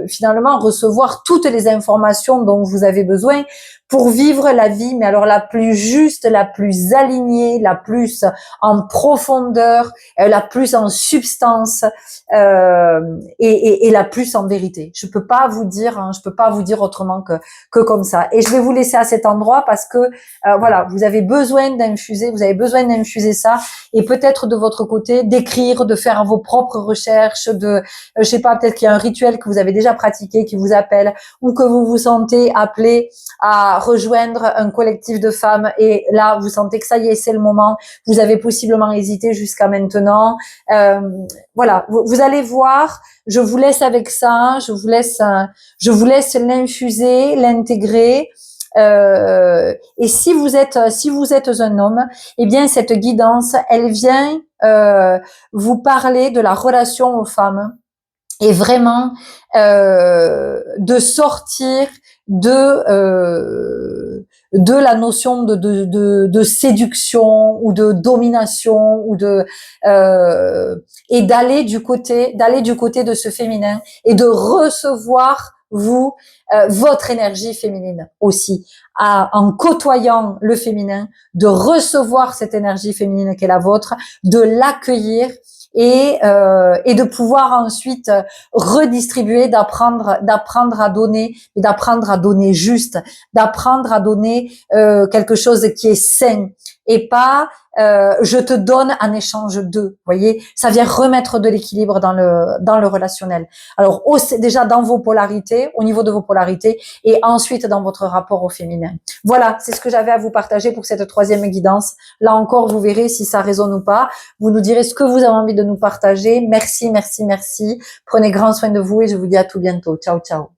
finalement recevoir toutes les informations dont vous avez besoin pour vivre la vie, mais alors la plus juste, la plus alignée, la plus en profondeur, la plus en substance, et la plus en vérité. Je peux pas vous dire autrement que comme ça. Et je vais vous laisser à cet endroit parce que voilà, vous avez besoin d'infuser ça, et peut-être de votre côté d'écrire, de faire vos propres recherches, je sais pas, peut-être qu'il y a un rituel que vous avez déjà pratiqué qui vous appelle, ou que vous vous sentez appelé à rejoindre un collectif de femmes, et là vous sentez que ça y est, c'est le moment. Vous avez possiblement hésité jusqu'à maintenant. Voilà, vous allez voir. Je vous laisse avec ça. Je vous laisse l'infuser, l'intégrer. Et si vous êtes un homme, eh bien cette guidance, elle vient vous parler de la relation aux femmes, et vraiment de sortir de la notion de séduction ou de domination, ou et d'aller du côté de ce féminin, et de recevoir votre énergie féminine aussi, en côtoyant le féminin, de recevoir cette énergie féminine qui est la vôtre, de l'accueillir, et de pouvoir ensuite redistribuer, d'apprendre à donner, et d'apprendre à donner juste, d'apprendre à donner quelque chose qui est sain, et pas je te donne en échange de. Voyez, ça vient remettre de l'équilibre dans le relationnel. Alors déjà dans vos polarités, au niveau de vos polarités, et ensuite dans votre rapport au féminin. Voilà, c'est ce que j'avais à vous partager pour cette 3e guidance. Là encore, vous verrez si ça résonne ou pas. Vous nous direz ce que vous avez envie de nous partager. Merci, merci, merci. Prenez grand soin de vous, et je vous dis à tout bientôt. Ciao, ciao.